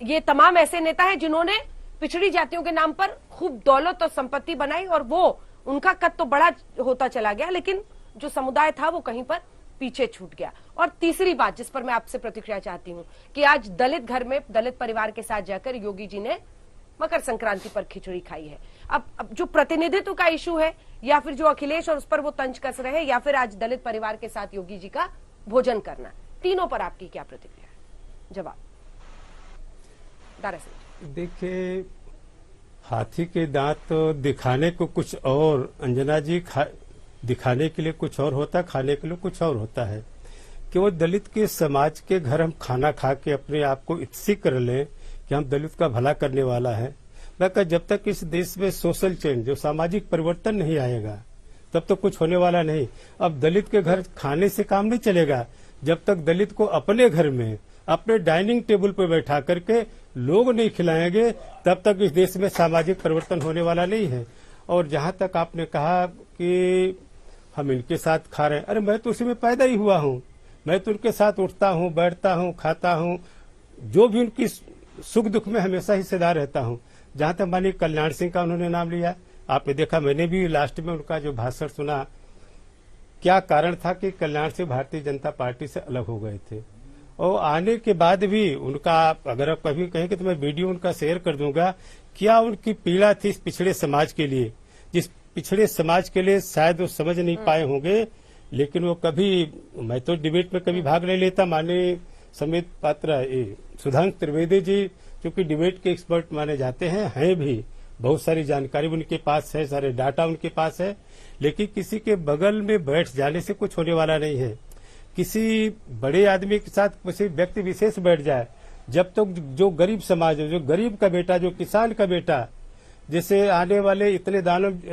ये तमाम ऐसे नेता हैं जिन्होंने पिछड़ी जातियों के नाम पर खूब दौलत और संपत्ति बनाई, और वो उनका कद तो बड़ा होता चला गया, लेकिन जो समुदाय था वो कहीं पर पीछे छूट गया। और तीसरी बात जिस पर मैं आपसे प्रतिक्रिया चाहती हूं कि आज दलित घर में दलित परिवार के साथ जाकर योगी जी ने मकर संक्रांति पर खिचड़ी खाई है। अब जो प्रतिनिधित्व का इशू है, या फिर जो अखिलेश और उस पर वो तंज कस रहे हैं, या फिर आज दलित परिवार के साथ योगी जी का भोजन करना, तीनों पर आपकी क्या प्रतिक्रिया है? जवाब दारा सिंह। देखिए, हाथी के दांत तो दिखाने को कुछ और, अंजना जी, दिखाने के लिए कुछ और होता है, खाने के लिए कुछ और होता है। कि वो दलित के समाज के घर हम खाना खा के अपने आप को इतसी कर लें कि हम दलित का भला करने वाला है। मैं कहा जब तक इस देश में सोशल चेंज, जो सामाजिक परिवर्तन नहीं आएगा, तब तो कुछ होने वाला नहीं। अब दलित के घर खाने से काम नहीं चलेगा जब तक दलित को अपने घर में, अपने डाइनिंग टेबल पर बैठा करके लोग नहीं खिलाएंगे, तब तक इस देश में सामाजिक परिवर्तन होने वाला नहीं है। और जहां तक आपने कहा कि हम इनके साथ खा रहे हैं, अरे मैं तो उसी में पैदा ही हुआ हूं, मैं तो उनके साथ उठता हूं, बैठता हूं, खाता हूं, जो भी उनकी सुख दुख में हमेशा हिस्सेदार रहता हूं। जहां तक मानिए कल्याण सिंह का उन्होंने नाम लिया, आपने देखा, मैंने भी लास्ट में उनका जो भाषण सुना, क्या कारण था कि कल्याण सिंह भारतीय जनता पार्टी से अलग हो गए थे। और आने के बाद भी उनका, अगर आप कभी कहेंगे तो मैं वीडियो उनका शेयर कर दूंगा, क्या उनकी पीड़ा थी इस पिछड़े समाज के लिए, जिस पिछड़े समाज के लिए शायद वो समझ नहीं पाए होंगे। लेकिन वो कभी, मैं तो डिबेट में कभी भाग नहीं लेता, माननीय समेत पात्र सुधांशु त्रिवेदी जी क्योंकि डिबेट के एक्सपर्ट माने जाते हैं भी, बहुत सारी जानकारी उनके पास है, सारे डाटा उनके पास है। लेकिन किसी के बगल में बैठ जाने से कुछ होने वाला नहीं है। किसी बड़े आदमी के साथ किसी व्यक्ति विशेष बैठ जाए, जब तक जो गरीब समाज है, जो गरीब का बेटा, जो किसान का बेटा, जैसे आने वाले इतने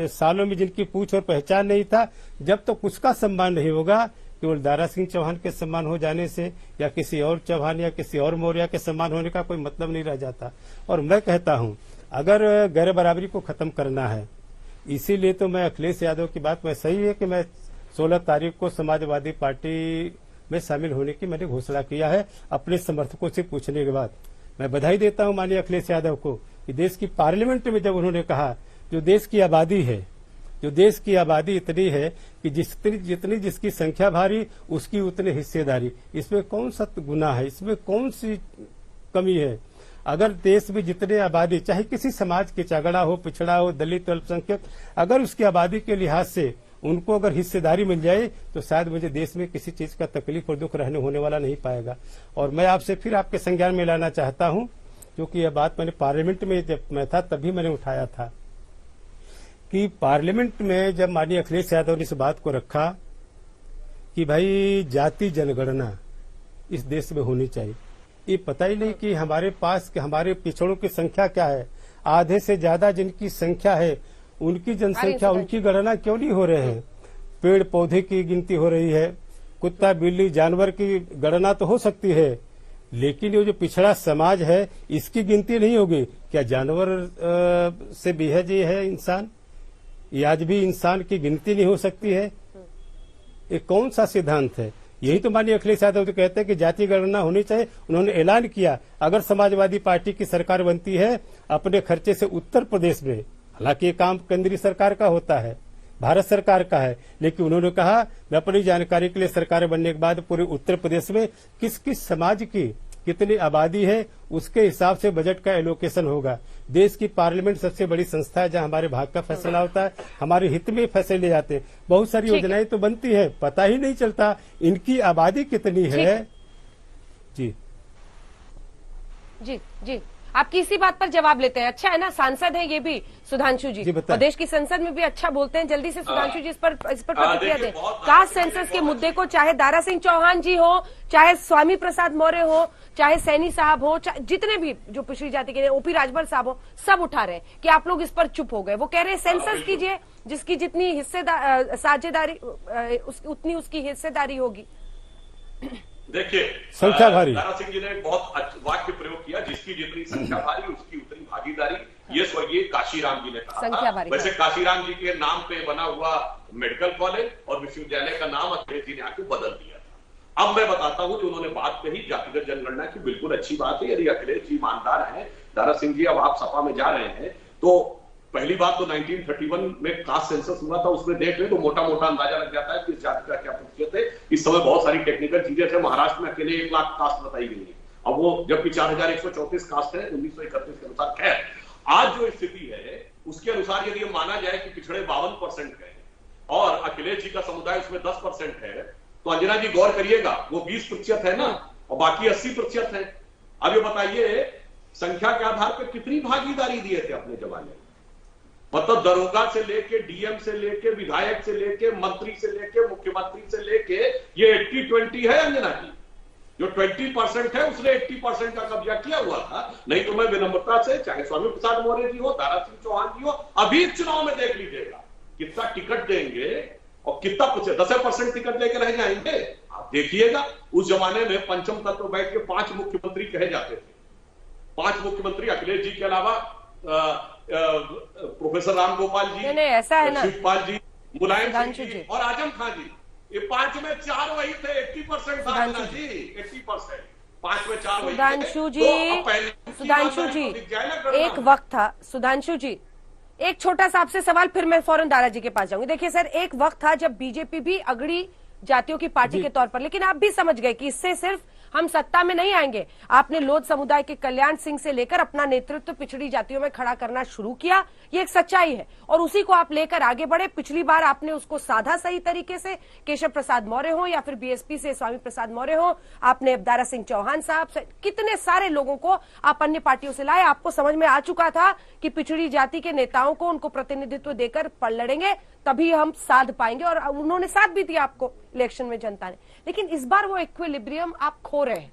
सालों में जिनकी पूछ और पहचान नहीं था, जब तक उसका सम्मान नहीं होगा, केवल दारा सिंह चौहान के सम्मान हो जाने से या किसी और चौहान या किसी और मौर्य के सम्मान होने का कोई मतलब नहीं रह जाता। और मैं कहता हूं, अगर गैर बराबरी को खत्म करना है, इसीलिए तो मैं अखिलेश यादव की बात में सही है कि मैं 16 तारीख को समाजवादी पार्टी में शामिल होने की मैंने घोषणा किया है। अपने समर्थकों से पूछने के बाद मैं बधाई देता हूं माननीय अखिलेश यादव को कि देश की पार्लियामेंट में जब उन्होंने कहा, जो देश की आबादी है, जो देश की आबादी इतनी है कि जितनी जिसकी संख्या भारी उसकी उतनी हिस्सेदारी, इसमें कौन सा गुनाह है, इसमें कौन सी कमी है? अगर देश में जितने आबादी, चाहे किसी समाज की, चगड़ा हो, पिछड़ा हो, दलित, अल्पसंख्यक, अगर उसकी आबादी के लिहाज से उनको अगर हिस्सेदारी मिल जाए तो शायद मुझे देश में किसी चीज का तकलीफ और दुख रहने होने वाला नहीं पाएगा। और मैं आपसे फिर आपके संज्ञान में लाना चाहता हूं, क्योंकि यह बात मैंने पार्लियामेंट में जब मैं था तभी मैंने उठाया था कि पार्लियामेंट में जब माननीय अखिलेश यादव ने इस बात को रखा कि भाई जाति जनगणना इस देश में होनी चाहिए, ये पता ही नहीं कि हमारे पास हमारे पिछड़ों की संख्या क्या है, आधे से ज्यादा जिनकी संख्या है उनकी जनसंख्या, उनकी गणना क्यों नहीं हो रहे हैं? पेड़ पौधे की गिनती हो रही है, कुत्ता बिल्ली जानवर की गणना तो हो सकती है, लेकिन ये जो पिछड़ा समाज है इसकी गिनती नहीं होगी। क्या जानवर से बेहद है इंसान? ये आज भी इंसान की गिनती नहीं हो सकती है? ये कौन सा सिद्धांत है? यही तो माननीय अखिलेश यादव तो कहते हैं कि जातीय गणना होनी चाहिए। उन्होंने ऐलान किया अगर समाजवादी पार्टी की सरकार बनती है अपने खर्चे से उत्तर प्रदेश में, हालांकि ये काम केंद्रीय सरकार का होता है, भारत सरकार का है, लेकिन उन्होंने कहा मैं अपनी जानकारी के लिए सरकार बनने के बाद पूरे उत्तर प्रदेश में किस किस समाज की कितनी आबादी है उसके हिसाब से बजट का एलोकेशन होगा। देश की पार्लियामेंट सबसे बड़ी संस्था है जहां हमारे भाग का फैसला होता है, हमारे हित में फैसले ले जाते हैं। बहुत सारी योजनाएं तो बनती है, पता ही नहीं चलता इनकी आबादी कितनी है। जी जी जी, आपकी इसी बात पर जवाब लेते हैं। अच्छा है ना, सांसद हैं ये भी सुधांशु जी, और देश की संसद में भी अच्छा बोलते हैं। जल्दी से सुधांशु जी इस पर प्रतिक्रिया दें। कास्ट सेंसस के मुद्दे को चाहे दारा सिंह चौहान जी हो, चाहे स्वामी प्रसाद मौर्य हो, चाहे सैनी साहब हो, जितने भी जो पिछड़ी जाति के ओपी राजभर साहब हो, सब उठा रहे हैं कि आप लोग इस पर चुप हो गए। वो कह रहे हैं सेंसस कीजिए, जिसकी जितनी साझेदारी उतनी उसकी हिस्सेदारी होगी। देखिए, संख्या भारी, दारा सिंह जी ने बहुत वाक्य प्रयोग किया, जिसकी जितनी संख्या भारी उसकी उतनी भागीदारी। ये स्वर्गीय काशीराम जी ने कहा था। वैसे काशीराम जी के नाम पे बना हुआ मेडिकल कॉलेज और विश्वविद्यालय का नाम अखिलेश जी ने आके बदल दिया था। अब मैं बताता हूं जो उन्होंने बात कही जातिगत जनगणना की, बिल्कुल अच्छी बात है। यदि अखिलेश जी ईमानदार हैं, दारा सिंह जी अब आप सपा में जा रहे हैं, तो पहली बात तो 1931 में कास्ट सेंसस हुआ था, उसमें देख ले तो मोटा मोटा अंदाजा लग जाता है कि इस जाति का क्या प्रतिशत है। इस समय बहुत सारी टेक्निकल चीजें थे। महाराष्ट्र में अकेले 1 लाख कास्ट बताई गई है, अब वो जबकि 4134 कास्ट है 1931 के अनुसार। खैर, आज जो स्थिति है उसके अनुसार यदि माना जाए कि पिछड़े 52% है और अखिलेश जी का समुदाय उसमें 10% है, तो अंजना जी गौर करिएगा वो 20% है ना, और बाकी 80% है। अब ये बताइए संख्या के आधार पर कितनी भागीदारी दिए थे अपने जमाने में। मतलब दरोगा से लेके, डीएम से लेके, विधायक से लेके, मंत्री से लेके, मुख्यमंत्री से लेके, ये 80-20 है अंजना जी। जो 20% है उसने 80% का कब्जा किया हुआ था। नहीं तो मैं विनम्रता से, चाहे स्वामी प्रसाद मौर्य जी हो, दारा सिंह चौहान जी हो, अभी चुनाव में देख लीजिएगा कितना टिकट देंगे और कितना 10% टिकट लेके रह जाएंगे। आप देखिएगा उस जमाने में पंचम तत्व बैठ के 5 मुख्यमंत्री कहे जाते थे। 5 मुख्यमंत्री अखिलेश जी के अलावा प्रोफेसर राम गोपाल जी, ऐसा है ना, शिवपाल जी, मुलायम सिंह जी और आजम खान जी, ये 5 में 4 वही थे। 80% जी, 80%, 5 में 4 वही थे। सुधांशु जी एक वक्त था, सुधांशु जी एक छोटा सा आपसे सवाल, फिर मैं फौरन दारा जी के पास जाऊंगी। देखिए सर, एक वक्त था जब बीजेपी भी अगड़ी जातियों की पार्टी के तौर पर, लेकिन आप भी समझ गए कि इससे सिर्फ हम सत्ता में नहीं आएंगे। आपने लोध समुदाय के कल्याण सिंह से लेकर अपना नेतृत्व पिछड़ी जातियों में खड़ा करना शुरू किया, ये एक सच्चाई है, और उसी को आप लेकर आगे बढ़े। पिछली बार आपने उसको साधा सही तरीके से, केशव प्रसाद मौर्य हो या फिर बीएसपी से स्वामी प्रसाद मौर्य हो, आपने दारा सिंह चौहान साहब से, कितने सारे लोगों को आप अन्य पार्टियों से लाए। आपको समझ में आ चुका था कि पिछड़ी जाति के नेताओं को उनको प्रतिनिधित्व देकर पढ़ लड़ेंगे तभी हम साध पाएंगे, और उन्होंने साथ भी दिया आपको इलेक्शन में जनता ने। लेकिन इस बार वो इक्विलिब्रियम आप खो रहे हैं,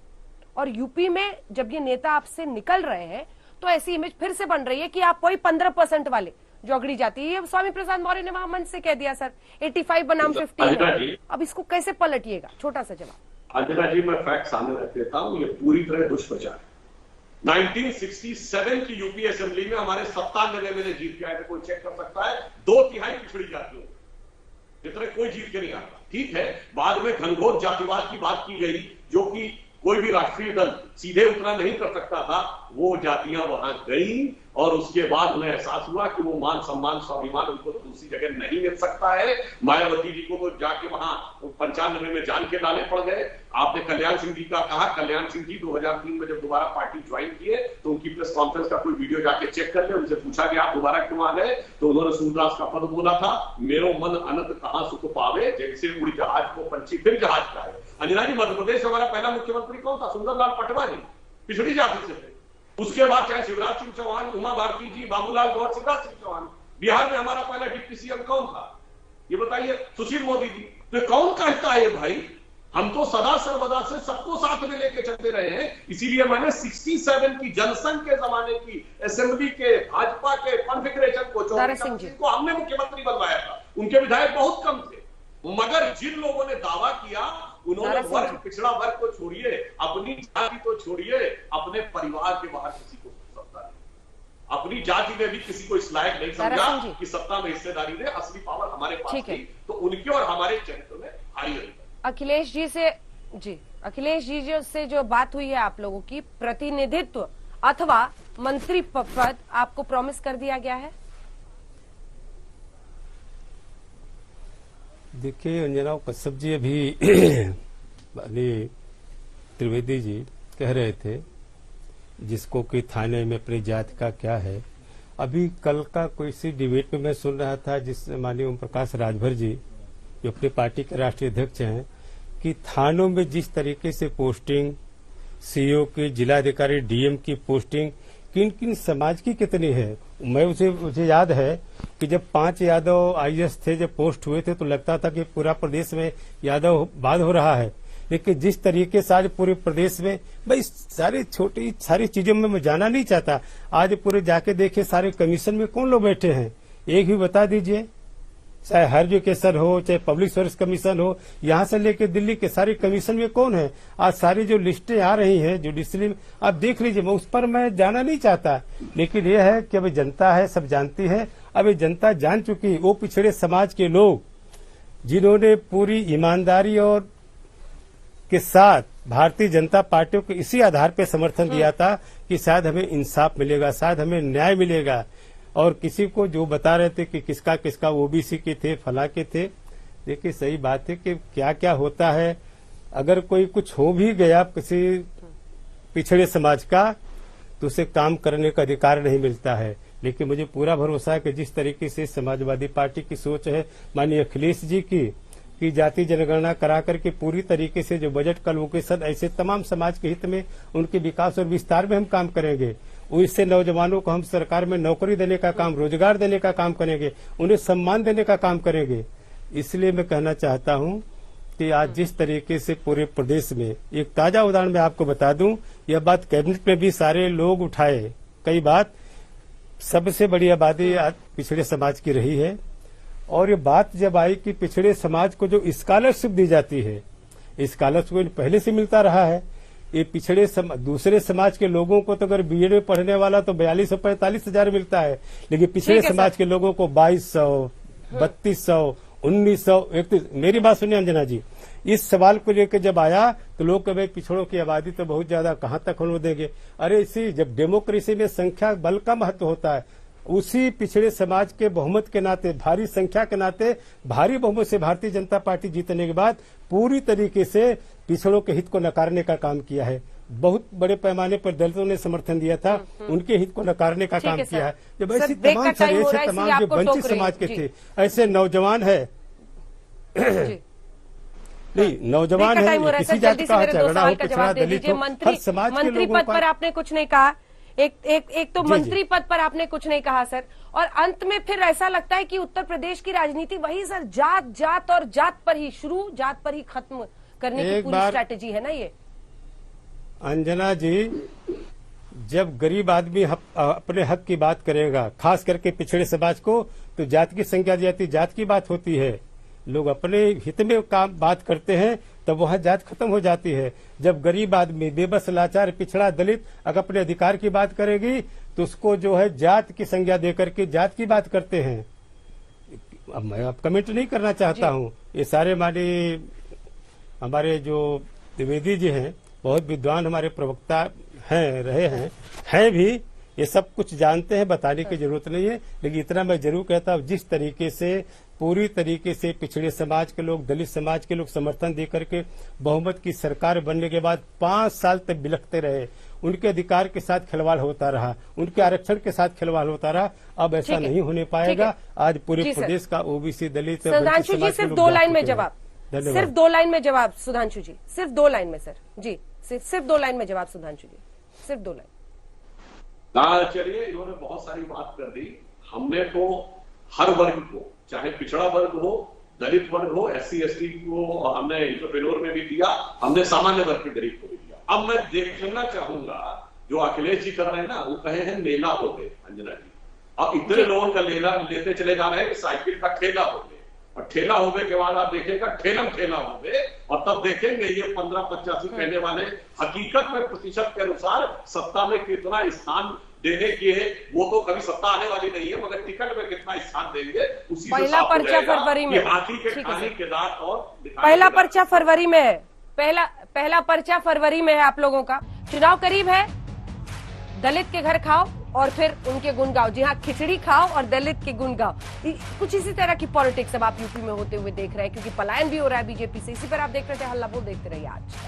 और यूपी में जब ये नेता आपसे निकल रहे हैं तो ऐसी इमेज फिर से बन रही है कि आप वही 15% वाले जो अगड़ी जाती है। स्वामी प्रसाद मौर्य ने वहां मंच से कह दिया सर 85 बनाम 15, अब इसको कैसे पलटिएगा? छोटा सा जवाब। अंजना जी, मैं फैक्ट सामने रख देता हूं, ये पूरी तरह दुष्प्रचार है। 1967 की यूपी असेंबली में हमारे 97 में जीत के आए थे, कोई चेक कर सकता है। 2/3 पिछड़ी जातियों, जितने कोई जीत के नहीं आता। ठीक है, बाद में घनघोर जातिवाद की बात की गई, जो कि कोई भी राष्ट्रीय दल सीधे उतना नहीं कर सकता था। वो जातियां वहां गई और उसके बाद उन्हें एहसास हुआ कि वो मान सम्मान स्वाभिमान उनको दूसरी जगह नहीं मिल सकता है। मायावती जी को तो जाके वहां 95 में जान के डाले पड़ गए। आपने कल्याण सिंह जी का कहा, कल्याण सिंह जी 2003 में जब दोबारा पार्टी ज्वाइन किए तो उनकी प्रेस कॉन्फ्रेंस का कोई वीडियो जाके चेक कर ले। उनसे पूछा कि आप दोबारा क्यों आ गए, तो उन्होंने सूरदास का पद बोला था, मेरो मन अनंत कहां सुख पावे, जैसे उड़ी जहाज को पंछी फिर जहाज का है। अंजना जी, मध्य प्रदेश में हमारा पहला मुख्यमंत्री कौन था? सुंदरलाल पटवा जी, पिछड़ी जाति से थे। उसके बाद चाहे शिवराज सिंह चौहान, उमा भारती जी, बाबूलाल गौर, शिवराज सिंह चौहान। बिहार में हमारा पहला डिप्टी सीएम कौन था? ये बताइए, सुशील मोदी जी। तो कौन कहता है भाई? हम तो सदा सर्वदा से सबको साथ में लेके चलते रहे हैं। इसीलिए मैंने 67 की जनसंघ के जमाने की असेंबली के भाजपा के कॉन्फ़िगरेशन को, को हमने मुख्यमंत्री बनवाया था। उनके विधायक बहुत कम थे, मगर जिन लोगों ने दावा किया उन्होंने वर्ग, पिछड़ा वर्ग को छोड़िए, अपनी जाति को छोड़िए, अपने परिवार के बाहर किसी को सत्ता नहीं। अपनी जाति में भी किसी को इस लायक नहीं समझा कि सत्ता में हिस्सेदारी दे। असली पावर हमारे पास थी, तो उनके और हमारे चरित्र में भारी अंतर। अखिलेश जी से जो बात हुई है आप लोगों की, प्रतिनिधित्व अथवा मंत्री पद आपको प्रॉमिस कर दिया गया है? देखिए अंजना कश्यप जी अभी त्रिवेदी जी कह रहे थे जिसको कि थाने में अपनी जाति का क्या है। अभी कल का कोई सी डिबेट में मैं सुन रहा था जिसमें माननीय ओम प्रकाश राजभर जी जो अपनी पार्टी के राष्ट्रीय अध्यक्ष हैं कि थानों में जिस तरीके से पोस्टिंग, सीओ की, जिलाधिकारी, डीएम की पोस्टिंग किन किन समाज की कितनी है। मुझे याद है कि जब 5 यादव आईएएस थे, जब पोस्ट हुए थे तो लगता था कि पूरा प्रदेश में यादव बाद हो रहा है, लेकिन जिस तरीके से आज पूरे प्रदेश में, भाई सारी चीजों में मैं जाना नहीं चाहता, आज पूरे जाके देखे सारे कमीशन में कौन लोग बैठे हैं, एक भी बता दीजिए। चाहे हायर एजुकेशन हो, चाहे पब्लिक सर्विस कमीशन हो, यहाँ से लेके दिल्ली के सारे कमीशन में कौन है। आज सारी जो लिस्टें आ रही हैं जुडिशरी में, आप देख लीजिए, उस पर मैं जाना नहीं चाहता, लेकिन यह है कि अभी जनता है, सब जानती है। अभी जनता जान चुकी, वो पिछड़े समाज के लोग जिन्होंने पूरी ईमानदारी और के साथ भारतीय जनता पार्टी को इसी आधार पर समर्थन दिया था कि शायद हमें इंसाफ मिलेगा, शायद हमें न्याय मिलेगा। और किसी को जो बता रहे थे कि किसका किसका ओबीसी के थे, फला के थे, देखिए सही बात है कि क्या क्या होता है। अगर कोई कुछ हो भी गया किसी पिछड़े समाज का तो उसे काम करने का अधिकार नहीं मिलता है। लेकिन मुझे पूरा भरोसा है कि जिस तरीके से समाजवादी पार्टी की सोच है माननीय अखिलेश जी की जाति जनगणना करा करके पूरी तरीके से जो बजट का लोकेशन ऐसे तमाम समाज के हित में, उनके विकास और विस्तार में हम काम करेंगे। उससे नौजवानों को हम सरकार में नौकरी देने का काम, रोजगार देने का काम करेंगे, उन्हें सम्मान देने का काम करेंगे। इसलिए मैं कहना चाहता हूं कि आज जिस तरीके से पूरे प्रदेश में, एक ताजा उदाहरण मैं आपको बता दूं, यह बात कैबिनेट में भी सारे लोग उठाए, कई बात, सबसे बड़ी आबादी आज पिछड़े समाज की रही है। और ये बात जब आई कि पिछड़े समाज को जो स्कॉलरशिप दी जाती है, स्कॉलरशिप पहले से मिलता रहा है, ये पिछड़े दूसरे समाज के लोगों को तो अगर बीएड में पढ़ने वाला तो 42-45 मिलता है, लेकिन पिछड़े समाज के लोगों को 2200, 3200, 1900। मेरी बात सुनिए अंजना जी, इस सवाल को लेकर जब आया तो लोग कहे पिछड़ों की आबादी तो बहुत ज्यादा, कहां तक हम देंगे। अरे इसी जब डेमोक्रेसी में संख्या बल का महत्व होता है, उसी पिछड़े समाज के बहुमत के नाते, भारी संख्या के नाते, भारी बहुमत से भारतीय जनता पार्टी जीतने के बाद पूरी तरीके से पिछड़ों के हित को नकारने का काम किया है। बहुत बड़े पैमाने पर दलितों ने समर्थन दिया था, उनके हित को नकारने का काम किया है। जब ऐसी तमाम जो वंचित समाज के थे, ऐसे नौजवान है नहीं, नौजवान है, किसी जाति का झगड़ा हो, पिछड़ा, दलित हो, हर समाज के लोगों का। मंत्री पद पर आपने कुछ नहीं कहा, एक तो मंत्री पद पर आपने कुछ नहीं कहा सर, और अंत में फिर ऐसा लगता है कि उत्तर प्रदेश की राजनीति वही सर, जात और जात पर ही शुरू, जात पर ही खत्म करने की पूरी स्ट्रैटेजी है ना ये। अंजना जी, जब गरीब आदमी अपने हक की बात करेगा, खास करके पिछड़े समाज को, तो जात की संख्या जात की बात होती है। लोग अपने हित में काम बात करते हैं तब वहां जात खत्म हो जाती है। जब गरीब आदमी, बेबस, लाचार, पिछड़ा, दलित अगर अपने अधिकार की बात करेगी तो उसको जो है जात की संज्ञा देकर के जात की बात करते हैं। अब मैं अब कमेंट नहीं करना चाहता हूं, ये सारे हमारे जो द्विवेदी जी हैं, बहुत विद्वान हमारे प्रवक्ता हैं, रहे हैं भी, ये सब कुछ जानते हैं, बताने की जरूरत नहीं है। लेकिन इतना मैं जरूर कहता हूं, जिस तरीके से पूरी तरीके से पिछड़े समाज के लोग, दलित समाज के लोग समर्थन देकर के बहुमत की सरकार बनने के बाद 5 साल तक बिलखते रहे, उनके अधिकार के साथ खिलवाड़ होता रहा, उनके आरक्षण के साथ खिलवाड़ होता रहा। अब ऐसा नहीं होने पाएगा। आज पूरे प्रदेश का ओबीसी, दलित, सुधांशु जी सिर्फ 2 लाइन में जवाब, सिर्फ 2 लाइन में जवाब सुधांशु जी, सिर्फ 2 लाइन में सर जी, सिर्फ 2 लाइन में जवाब सुधांशु जी, सिर्फ 2 लाइन। चलिए, इन्होंने बहुत सारी बात कर दी। हमने तो हर वर्ग को, चाहे पिछड़ा वर्ग हो, दलित वर्ग हो, SC ST को हमने एंटरप्रेन्योर में भी दिया, हमने सामान्य वर्ग के गरीब को भी दिया। अब मैं देखना चाहूंगा जो अखिलेश जी कर रहे हैं ना, वो कहे हैं मेला हो गए अंजना जी। अब इतने लोगों का लेला लेते चले जा रहे हैं कि साइकिल का ठेला हो गए, और ठेला होने के बाद आप देखेगा ठेला हो गए, और तब देखेंगे ये 15-85 कहने वाले हकीकत में प्रतिशत के अनुसार सत्ता में कितना स्थान देने की है, वो तो कभी सत्ता आने वाली नहीं है, मगर टिकट में कितना स्थान देंगे उसी से पहला साफ हो पर्चा जाएगा फरवरी में। कि हाथी के ठीक है खाने सर। के दांत और पहला पर्चा फरवरी में है। पहला पर्चा फरवरी में है आप लोगों का। चुनाव करीब है, दलित के घर खाओ और फिर उनके गुण गाओ। जी हाँ, खिचड़ी खाओ और दलित के गुण गाओ। कुछ इसी तरह की पॉलिटिक्स अब आप यूपी में होते हुए देख रहे हैं, क्योंकि पलायन भी हो रहा है बीजेपी से। इसी पर आप देख रहे थे हल्ला बोल, देखते रहिए आज।